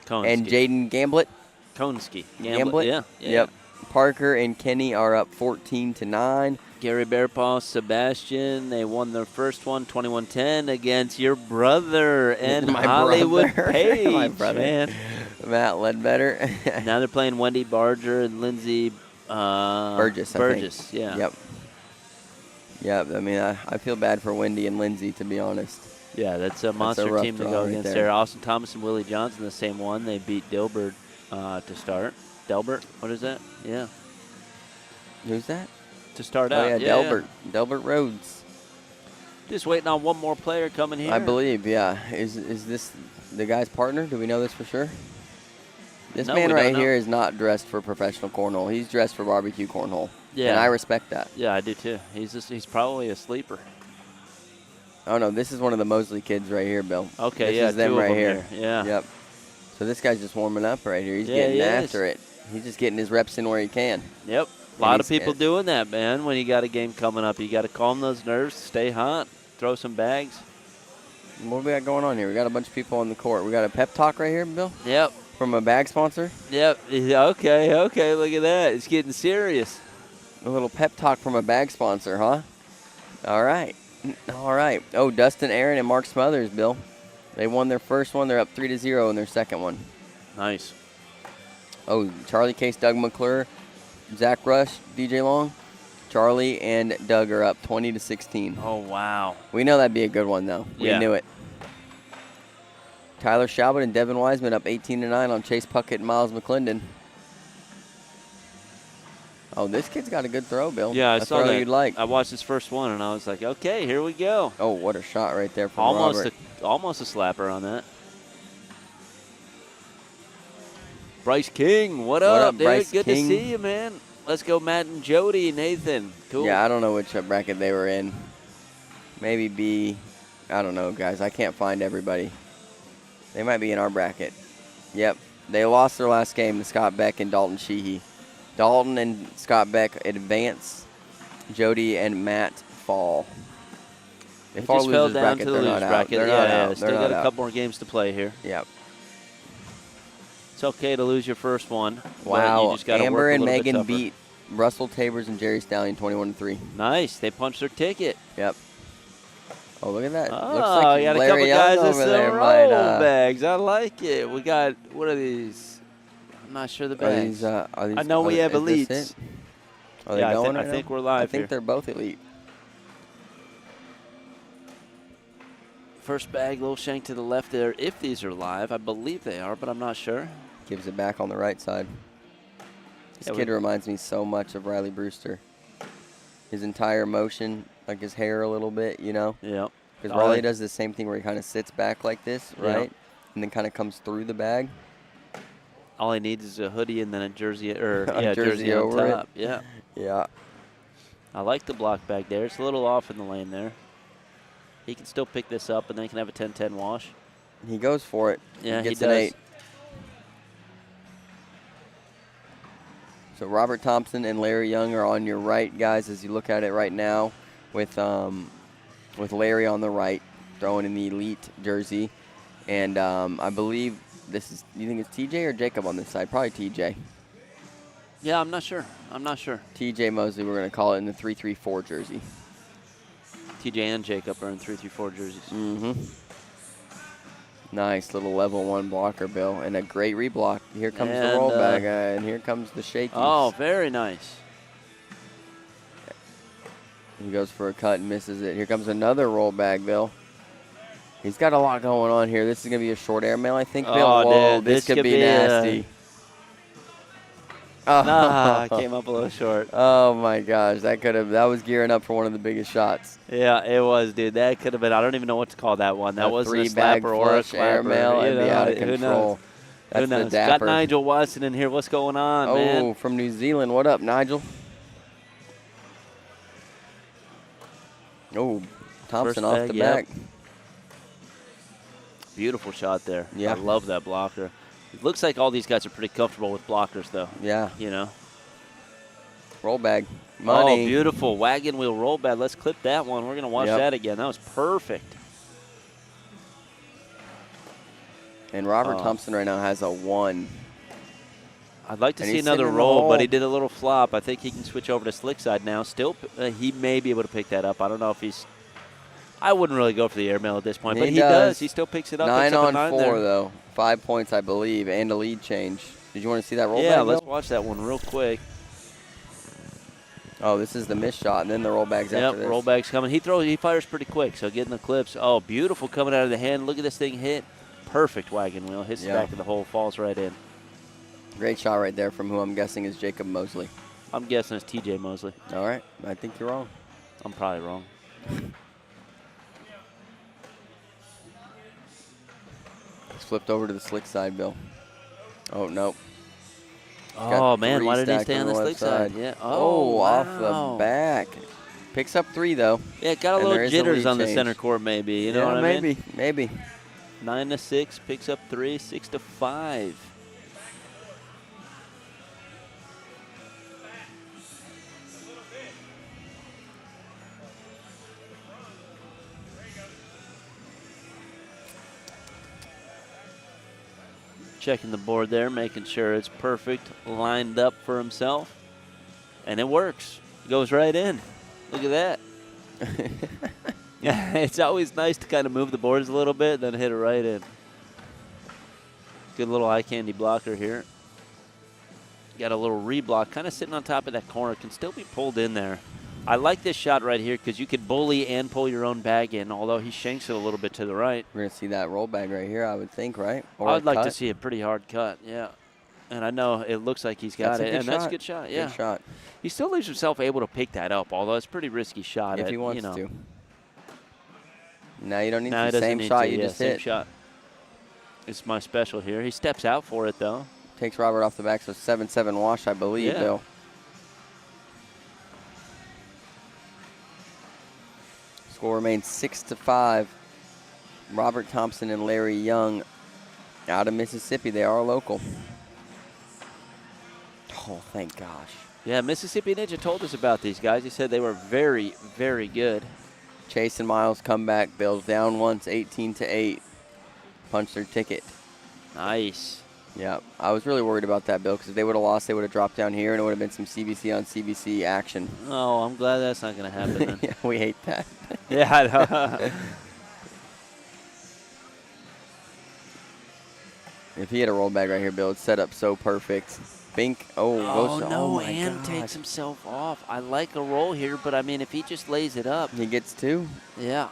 Kowinski. And Jaden Gamblett? Kowinski. Gamblett? Yeah. Yep. Parker and Kenny are up 14-9. Gary Bearpaw, Sebastian, they won their first one, 21-10, against your brother and My Hollywood brother. Page, My brother. man. Matt Ledbetter. Now they're playing Wendy Barger and Lindsay Burgess, I Burgess, think. yeah. Yep. I mean, I feel bad for Wendy and Lindsay, to be honest. Yeah, that's a monster rough team to draw go right against there. there. Austin Thomas and Willie Johnson, the same one. They beat Dilbert to start. Delbert, what is that? Yeah. Who's that? To start Oh, out. yeah, Delbert. Delbert Rhodes. Just waiting on one more player coming here. I believe, yeah. Is this the guy's partner? Do we know this for sure? This No, man we right don't know. here is not dressed for professional cornhole. He's dressed for barbecue cornhole. Yeah. And I respect that. Yeah, I do too. He's probably a sleeper. Oh, no, this is one of the Mosley kids right here, Bill. Okay, this yeah, is them two of right them here. Yeah. Yep. So this guy's just warming up right here. He's Yeah, getting he after is. it. He's just getting his reps in where he can. Yep. A lot of people doing that, man. When you got a game coming up, you got to calm those nerves, stay hot, throw some bags. What do we got going on here? We got a bunch of people on the court. We got a pep talk right here, Bill, Yep. from a bag sponsor. Yep. Okay. Look at that. It's getting serious. A little pep talk from a bag sponsor, huh? All right. Oh, Dustin Aaron and Mark Smothers, Bill. They won their first one. They're up 3-0 in their second one. Nice. Oh, Charlie Case, Doug McClure, Zach Rush, DJ Long. Charlie and Doug are up 20-16. Oh, wow. We know that'd be a good one, though. We Yeah. knew it. Tyler Schaubert and Devin Wiseman up 18-9 on Chase Puckett and Miles McClendon. Oh, this kid's got a good throw, Bill. Yeah, I a saw throw that. you'd like. I watched his first one, and I was like, okay, here we go. Oh, what a shot right there from Almost Robert. almost a slapper on that. Bryce King, what up, dude? Bryce Good King? to see you, man. Let's go, Matt and Jody, Nathan. Cool. Yeah, I don't know which bracket they were in. Maybe B. I don't know, guys. I can't find everybody. They might be in our bracket. Yep. They lost their last game to Scott Beck and Dalton Sheehy. Dalton and Scott Beck advance. Jody and Matt fall. They If our just fell losers down bracket, to the they're losers not out. bracket. They're Yeah, not yeah. out. Still They're got not a out. couple more games to play here. Yep. It's okay to lose your first one. but Wow. You just gotta Amber work a and little bit Megan tougher. beat Russell Tabers and Jerry Stallion 21-3. Nice. They punched their ticket. Yep. Oh, look at that. Oh, Looks like you got a Larry couple Young guys with over some there roll might, bags. I like it. We got, what are these? I'm not sure the bags. Are these, I know we have is this elites. it? Are they Yeah, going I right think now? we're live I think here. they're both elite. First bag, little shank to the left there. If these are live, I believe they are, but I'm not sure. Gives it back on the right side. This Yeah, kid reminds me so much of Riley Brewster. His entire motion, like his hair a little bit, you know? Yeah. Because Oh, Riley yeah. does the same thing where he kind of sits back like this, Yeah. right? And then kind of comes through the bag. All he needs is a hoodie and then a jersey, or A yeah, jersey on over it. top. Yeah. Yeah. I like the block bag there. It's a little off in the lane there. He can still pick this up, and then he can have a 10-10 wash. He goes for it. Yeah, Gets he an does. 8. So Robert Thompson and Larry Young are on your right, guys, as you look at it right now, with Larry on the right, throwing in the elite jersey. And I believe this is, you think it's TJ or Jacob on this side? Probably TJ. Yeah, I'm not sure. TJ Mosley, we're going to call it in the 334 jersey. TJ and Jacob are in 334 jerseys. Mm-hmm. Nice little level 1 blocker, Bill, and a great reblock. Here comes the And, rollback, and here comes the shakies. Oh, very nice. He goes for a cut and misses it. Here comes another rollback, Bill. He's got a lot going on here. This is going to be a short airmail, I think, Bill. Oh, Whoa, dude, this could be nasty. Nah, came up a little short. Oh my gosh, that was gearing up for one of the biggest shots. Yeah, it was, dude. That could have been, I don't even know what to call that one. That wasn't a three-bag slapper or a flush airmail slapper. and be out of control. That's the Got dapper. Nigel Watson in here. What's going on, Oh, man? from New Zealand. What up, Nigel? Oh, Thompson First off bag, the yep. back. Beautiful shot there. Yeah. I love that blocker. It looks like all these guys are pretty comfortable with blockers, though. Yeah. You know. Roll bag. Money. Oh, beautiful. Wagon wheel roll bag. Let's clip that one. We're going to watch that again. That was perfect. And Robert Thompson right now has a 1. I'd like to And see he's another sitting in the roll, hole. but he did a little flop. I think he can switch over to slick side now. Still, he may be able to pick that up. I don't know if he's – I wouldn't really go for the airmail at this point, but he does. He still picks it up. 9 on 4, there. though. 5 points, I believe, and a lead change. Did you want to see that roll bag? Yeah, let's Bill? watch that one real quick. Oh, this is the missed shot, and then the roll bag's after this. Yep, roll bag's coming. He fires pretty quick, so getting the clips. Oh, beautiful coming out of the hand. Look at this thing hit. Perfect wagon wheel. Hits the back of the hole, falls right in. Great shot right there from who I'm guessing is Jacob Mosley. I'm guessing it's TJ Mosley. All right. I think you're wrong. I'm probably wrong. It's flipped over to the slick side, Bill. Oh, no. Oh, man, why did he stay on the slick side? Yeah. Oh, wow. off the back. Picks up 3, though. Yeah, it got a little jitters on the center court, maybe. You know what I mean? Maybe. 9-6, picks up 3, 6-5. Checking the board there, making sure it's perfect, lined up for himself. And it works. Goes right in. Look at that. Yeah, it's always nice to kind of move the boards a little bit, then hit it right in. Good little eye candy blocker here. Got a little reblock, kind of sitting on top of that corner. Can still be pulled in there. I like this shot right here because you could bully and pull your own bag in, although he shanks it a little bit to the right. We're going to see that roll bag right here, I would think, right? Or I'd like to see a pretty hard cut, yeah. And I know it looks like he's got it, and that's a good shot, yeah. Good shot. He still leaves himself able to pick that up, although it's a pretty risky shot. If he wants to. Now you don't need the the same shot you just hit. Same shot. It's my special here. He steps out for it, though. Takes Robert off the back, so 7-7 wash, I believe, Bill. Score remains 6-5. Robert Thompson and Larry Young out of Mississippi. They are local. Oh, thank gosh. Yeah, Mississippi Ninja told us about these guys. He said they were very, very good. Chase and Miles come back. Bills down once, 18-8. Punch their ticket. Nice. Yeah, I was really worried about that, Bill, because if they would have lost, they would have dropped down here, and it would have been some CBC on CBC action. Oh, I'm glad that's not going to happen then. Yeah, we hate that. Yeah, I know. If he had a roll bag right here, Bill, it's set up so perfect. Bink. Oh, goes no, my and gosh. takes himself off. I like a roll here, but, I mean, if he just lays it up. He gets 2. Yeah.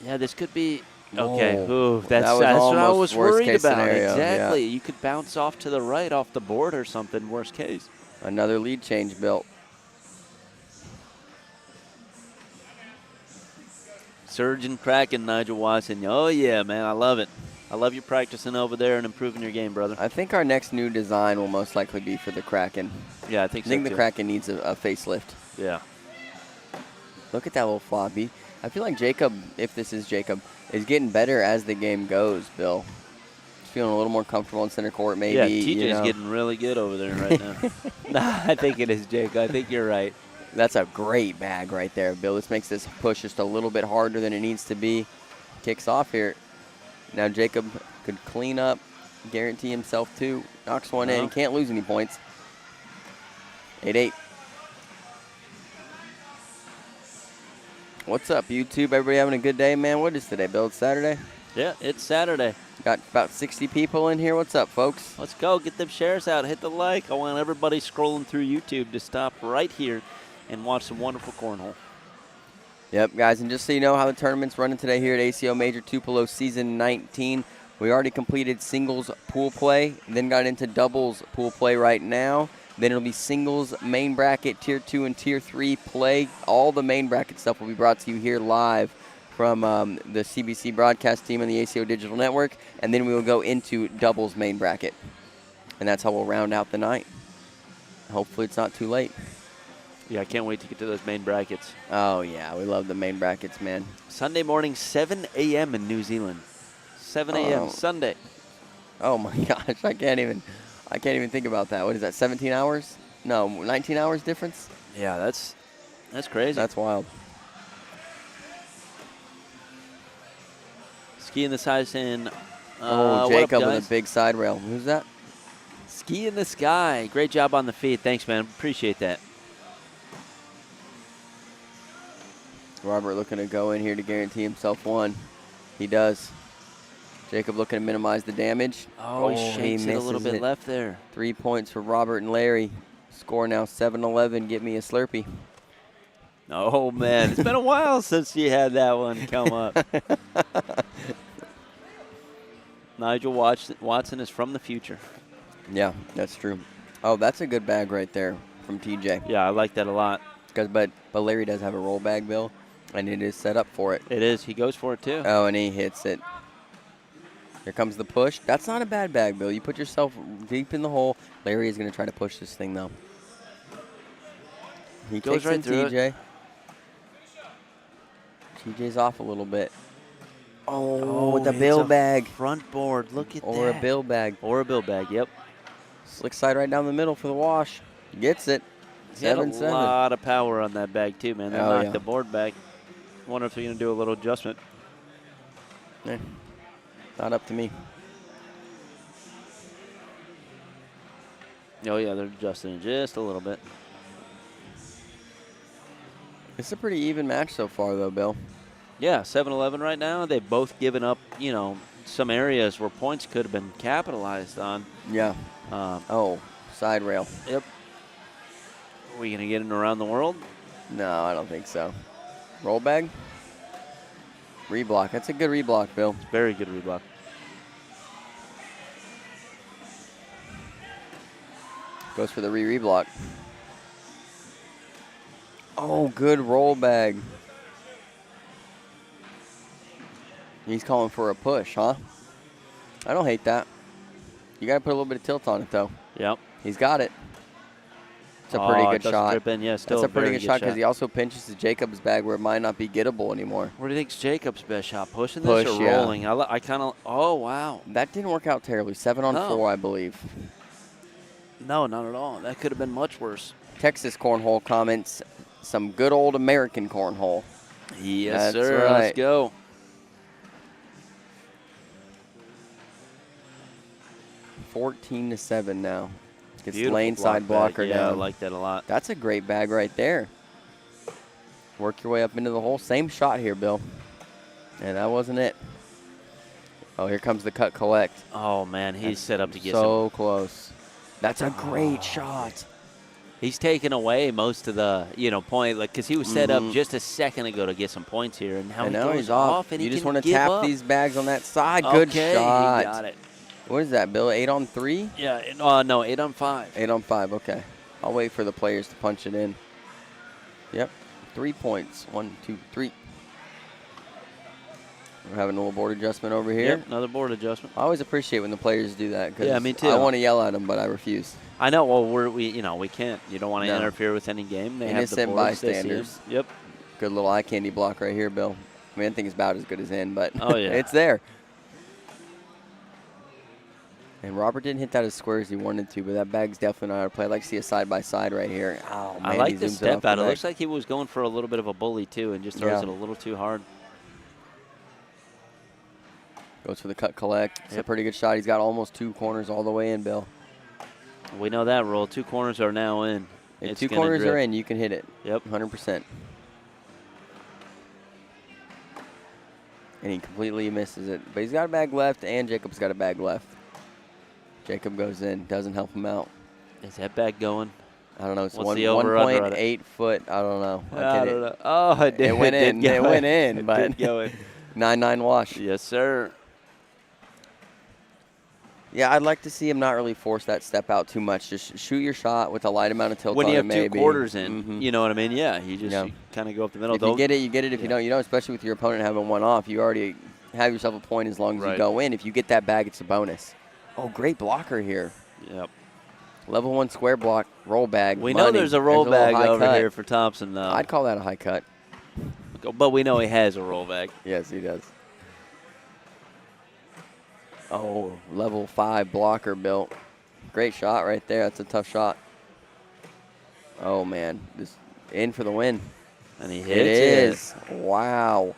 Yeah, this could be. Okay, Ooh, that's what I was worried about. Scenario, exactly. Yeah. You could bounce off to the right off the board or something, worst case. Another lead change built. Surgeon cracking, Nigel Watson. Oh, yeah, man, I love it. I love you practicing over there and improving your game, brother. I think our next new design will most likely be for the Kraken. Yeah, I think so, I think the too. Kraken needs a facelift. Yeah. Look at that little floppy. I feel like Jacob, if this is Jacob, is getting better as the game goes, Bill. He's feeling a little more comfortable in center court, maybe. Yeah, TJ's getting really good over there right now. Nah, I think it is, Jake. I think you're right. That's a great bag right there, Bill. This makes this push just a little bit harder than it needs to be. Kicks off here. Now Jacob could clean up, guarantee himself 2. Knocks one in. Can't lose any points. 8-8. What's up, YouTube? Everybody having a good day, man? What is today, Bill? It's Saturday? Yeah, it's Saturday. Got about 60 people in here. What's up, folks? Let's go. Get them shares out. Hit the like. I want everybody scrolling through YouTube to stop right here and watch some wonderful cornhole. Yep, guys, and just so you know how the tournament's running today here at ACO Major Tupelo Season 19, we already completed singles pool play, then got into doubles pool play right now. Then it'll be singles, main bracket, Tier 2 and Tier 3 play. All the main bracket stuff will be brought to you here live from the CBC broadcast team and the ACO Digital Network, and then we will go into doubles main bracket. And that's how we'll round out the night. Hopefully it's not too late. Yeah, I can't wait to get to those main brackets. Oh, yeah, we love the main brackets, man. Sunday morning, 7 a.m. in New Zealand. 7 a.m. Sunday. Oh, my gosh, I can't even think about that. What is that, 17 hours? No, 19 hours difference? Yeah, that's crazy. That's wild. Ski in the size in. Jacob with a big side rail. Who's that? Ski in the sky. Great job on the feed. Thanks, man. Appreciate that. Robert looking to go in here to guarantee himself one. He does. Jacob looking to minimize the damage. Oh, he shakes it a little bit left there. 3 points for Robert and Larry. Score now 7-11. Get me a Slurpee. Oh, man. It's been a while since you had that one come up. Nigel Watson is from the future. Yeah, that's true. Oh, that's a good bag right there from TJ. Yeah, I like that a lot. But Larry does have a roll bag, Bill, and it is set up for it. It is. He goes for it, too. Oh, and he hits it. Here comes the push. That's not a bad bag, Bill. You put yourself deep in the hole. Larry is going to try to push this thing, though. He goes takes right in through TJ. it. TJ's off a little bit. Oh, with a bill bag. Front board. Look at that. Or a bill bag. Or a bill bag, yep. Slick side right down the middle for the wash. Gets it. He had a 7-7. lot of power on that bag, too, man. They Oh, knocked yeah. the board back. Wonder if they're going to do a little adjustment. Not up to me. Oh, yeah, they're adjusting it just a little bit. It's a pretty even match so far, though, Bill. Yeah, 7-11 right now. They've both given up, some areas where points could have been capitalized on. Yeah. Side rail. Yep. Are we going to get it around the world? No, I don't think so. Roll bag? Reblock. That's a good reblock, Bill. Very good reblock. Goes for the reblock. Oh, good roll bag. He's calling for a push, huh? I don't hate that. You got to put a little bit of tilt on it, though. Yep. He's got it. It's a pretty good shot. Strip in. Yeah, still That's a pretty good shot because shot. he also pinches the Jacobs bag where it might not be gettable anymore. What do you think's Jacob's best shot? Pushing Push, this or yeah. rolling? I kind of. Oh, wow. That didn't work out terribly. 7 on 4, I believe. No, not at all. That could have been much worse. Texas Cornhole comments, some good old American cornhole. Yes, That's sir. right. Let's go. 14-7 now. Gets Beautiful lane side block blocker bag. Yeah, I down. like that a lot. That's a great bag right there. Work your way up into the hole. Same shot here, Bill. And that wasn't it. Oh, here comes the cut collect. Oh, man, he's set up to get so close. That's a great shot. He's taken away most of the, point, because he was set up just a second ago to get some points here, and now he's off. and you he just can want to give tap up. these bags on that side. Good shot. He got it. What is that, Bill? 8 on 3? Yeah, no, 8 on 5. 8 on 5, okay. I'll wait for the players to punch it in. Yep, 3 points. 1, 2, 3. We're having a little board adjustment over here. Yep, another board adjustment. I always appreciate when the players do that. Yeah, me too. I want to yell at them, but I refuse. I know. Well, we can't. You don't want to No. interfere with any game. They Innocent have the boards, bystanders. they see 'em. Yep. Good little eye candy block right here, Bill. I mean, I think it's about as good as in, but Oh, yeah. it's there. And Robert didn't hit that as square as he wanted to, but that bag's definitely not out of play. I'd like to see a side-by-side right here. Oh, man, I like he the zooms step off the out. It neck. looks like he was going for a little bit of a bully, too, and just throws Yeah. it a little too hard. Goes for the cut collect. It's a pretty good shot. He's got almost 2 corners all the way in, Bill. We know that rule. 2 corners are now in. If It's 2 gonna corners drip. are in, you can hit it. Yep. 100%. And he completely misses it. But he's got a bag left, and Jacob's got a bag left. Jacob goes in. Doesn't help him out. Is that back going? I don't know. It's What's the over-under on it? 1.8 foot. I don't know. I don't know. Oh, it did. It went in. It went in, It but did go in. 9-9 wash. Yes, sir. Yeah, I'd like to see him not really force that step out too much. Just shoot your shot with a light amount of tilt When on you it, have two maybe. quarters in, you know what I mean? Yeah, you just kind of go up the middle. If you get it, you get it. If you don't, you don't. Especially with your opponent having one off, you already have yourself a point as long as you go in. If you get that bag, it's a bonus. Oh, great blocker here. Yep. Level 1 square block, roll bag. We know there's a roll bag over here for Thompson, though. I'd call that a high cut. But we know he has a roll bag. Yes, he does. Oh, level 5 blocker built. Great shot right there. That's a tough shot. Oh, man. Just in for the win. And he hits it. It is. Wow.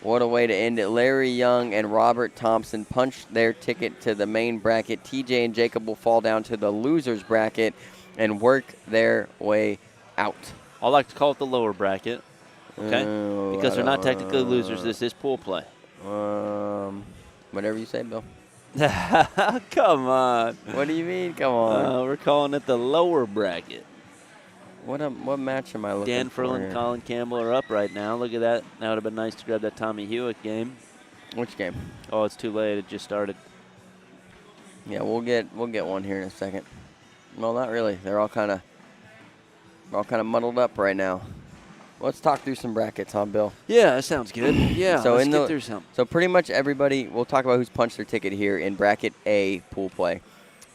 What a way to end it. Larry Young and Robert Thompson punched their ticket to the main bracket. TJ and Jacob will fall down to the losers bracket and work their way out. I like to call it the lower bracket. Okay? Because they're not technically losers. This is pool play. Whatever you say, Bill. Come on. What do you mean, come on? We're calling it the lower bracket. What match am I looking Dan for Furlan and here? Colin Campbell are up right now. Look at that. That would have been nice to grab that Tommy Hewitt game. Which game? Oh, it's too late. It just started. Yeah, we'll get one here in a second. Well, not really. They're all kind of muddled up right now. Let's talk through some brackets, huh, Bill? Yeah, that sounds good. Yeah, so let's get through some. So pretty much everybody, we'll talk about who's punched their ticket here in bracket A, pool play,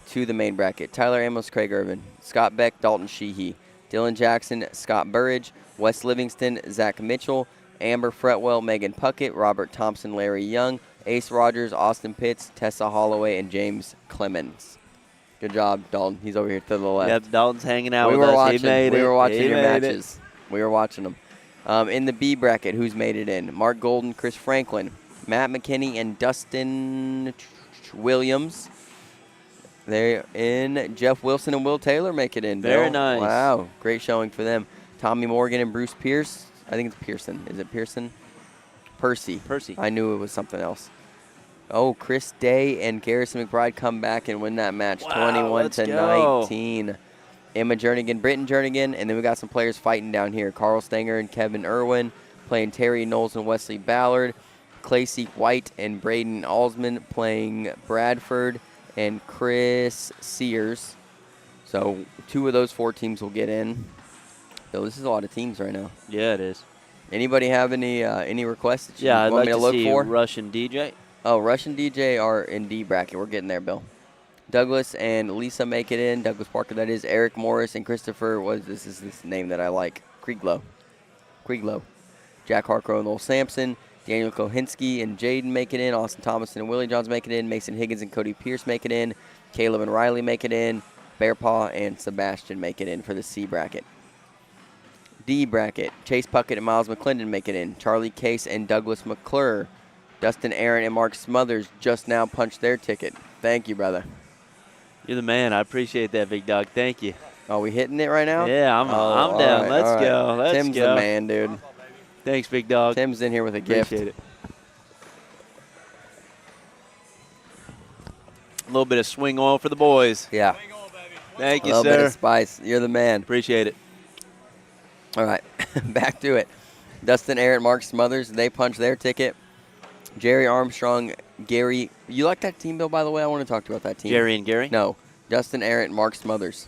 to the main bracket. Tyler Amos, Craig Irvin, Scott Beck, Dalton Sheehy, Dylan Jackson, Scott Burridge, Wes Livingston, Zach Mitchell, Amber Fretwell, Megan Puckett, Robert Thompson, Larry Young, Ace Rogers, Austin Pitts, Tessa Holloway, and James Clemens. Good job, Dalton. He's over here to the left. Yep, Dalton's hanging out we with were us. Watching, he made we it. were watching he your made matches. We were watching them. In the B bracket, who's made it in? Mark Golden, Chris Franklin, Matt McKinney, and Dustin Williams. They're in. Jeff Wilson and Will Taylor make it in. Very Bill. nice. Wow, great showing for them. Tommy Morgan and Bruce Pierce. I think it's Pearson. Is it Pearson? Percy. I knew it was something else. Oh, Chris Day and Garrison McBride come back and win that match, wow, 21-19. Emma Jernigan, Britton Jernigan, and then we got some players fighting down here. Carl Stanger and Kevin Irwin playing Terry Knowles and Wesley Ballard. Clay White and Braden Alsman playing Bradford and Chris Sears. So 2 of those 4 teams will get in. So this is a lot of teams right now. Yeah, it is. Anybody have any requests that you I'd want like me to to look see for? Rush and DJ. Oh, Rush and DJ are in D bracket. We're getting there, Bill. Douglas and Lisa make it in. Douglas Parker, that is. Eric Morris and Christopher, this is this name that I like. Krieglow. Jack Harcrow and Lowell Sampson. Daniel Kohinski and Jaden make it in. Austin Thomas and Willie Johns make it in. Mason Higgins and Cody Pierce make it in. Caleb and Riley make it in. Bearpaw and Sebastian make it in for the C bracket. D bracket. Chase Puckett and Miles McClendon make it in. Charlie Case and Douglas McClure. Dustin Aaron and Mark Smothers just now punched their ticket. Thank you, brother. You're the man. I appreciate that, big dog. Thank you. Are we hitting it right now? Yeah, I'm down. Right, Let's go. Let's Tim's go. the man, dude. Thanks, big dog. Tim's in here with a gift. Appreciate it. A little bit of swing oil for the boys. Yeah. Thank you, a little bit sir. of spice. You're the man. Appreciate it. All right, back to it. Dustin Aaron, Mark Smothers, they punched their ticket. Jerry Armstrong, Gary. You like that team, Bill, by the way? I want to talk to you about that team. Jerry and Gary? No. Dustin Aaron, Mark Smothers.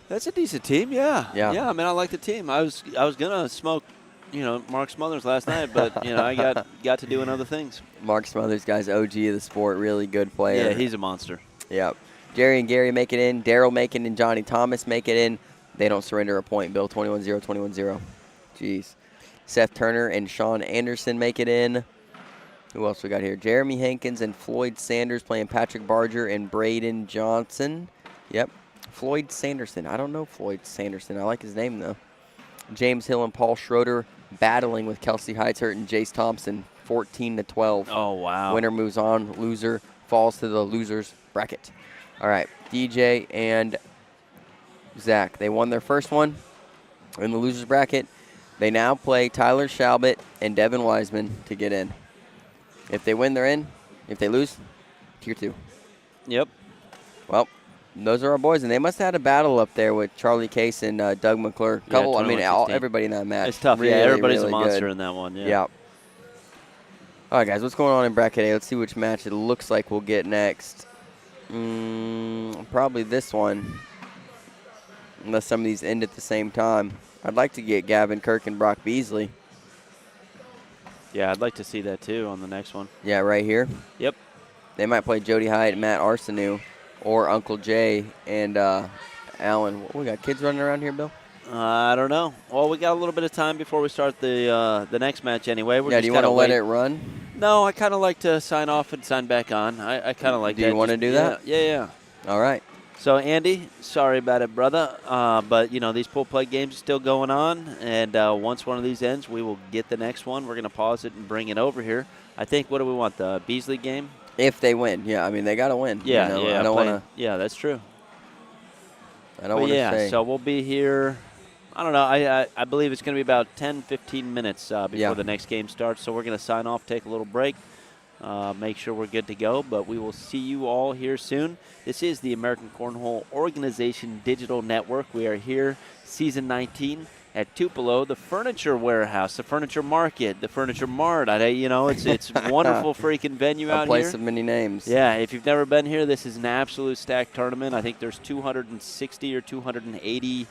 That's a decent team, yeah. Yeah. Yeah, I mean, I like the team. I was gonna smoke, Mark Smothers last night, but I got to doing other things. Mark Smothers, guys, OG of the sport, really good player. Yeah, he's a monster. Yep. Jerry and Gary make it in. Daryl Macon and Johnny Thomas make it in. They don't surrender a point, Bill. 21-0, 21-0. Jeez. Seth Turner and Sean Anderson make it in. Who else we got here? Jeremy Hankins and Floyd Sanders playing Patrick Barger and Braden Johnson. Yep. Floyd Sanderson. I don't know Floyd Sanderson. I like his name, though. James Hill and Paul Schroeder battling with Kelsey Heitzert and Jace Thompson, 14-12. Oh, wow. Winner moves on. Loser falls to the losers bracket. All right. DJ and Zach. They won their first one in the losers bracket. They now play Tyler Shalbert and Devin Wiseman to get in. If they win, they're in. If they lose, tier 2. Yep. Well, those are our boys, and they must have had a battle up there with Charlie Case and Doug McClure. Everybody in that match. It's tough. Really, everybody's really a monster good. in that one. Yeah. Yeah. All right, guys, what's going on in bracket A? Let's see which match it looks like we'll get next. Probably this one, unless some of these end at the same time. I'd like to get Gavin Kirk and Brock Beasley. Yeah, I'd like to see that too on the next one. Yeah, right here. Yep. They might play Jody Hyatt and Matt Arseneau, or Uncle Jay and Alan. We got kids running around here, Bill? I don't know. Well, we got a little bit of time before we start the next match anyway. Do you want to let it run? No, I kind of like to sign off and sign back on. I kind of like that. Do you want to do that? Yeah. All right. So, Andy, sorry about it, brother. But, these pool play games are still going on. And once one of these ends, we will get the next one. We're going to pause it and bring it over here. I think, what do we want, the Beasley game? If they win. Yeah, I mean, they got to win. Yeah, I don't want to. Yeah, that's true. I don't want to say. So we'll be here. I don't know. I believe it's going to be about 10, 15 minutes before the next game starts. So we're going to sign off, take a little break, make sure we're good to go. But we will see you all here soon. This is the American Cornhole Organization Digital Network. We are here, Season 19, at Tupelo, the Furniture Warehouse, the Furniture Market, the Furniture Mart. It's a wonderful freaking venue out here. A place of many names. Yeah, if you've never been here, this is an absolute stacked tournament. I think there's 260 or 280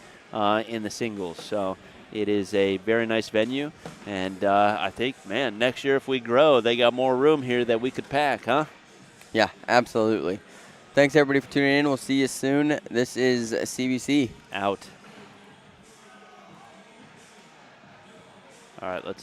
in the singles. So it is a very nice venue. And I think, man, next year if we grow, they got more room here that we could pack, huh? Yeah, absolutely. Thanks, everybody, for tuning in. We'll see you soon. This is CBC. Out. All right, let's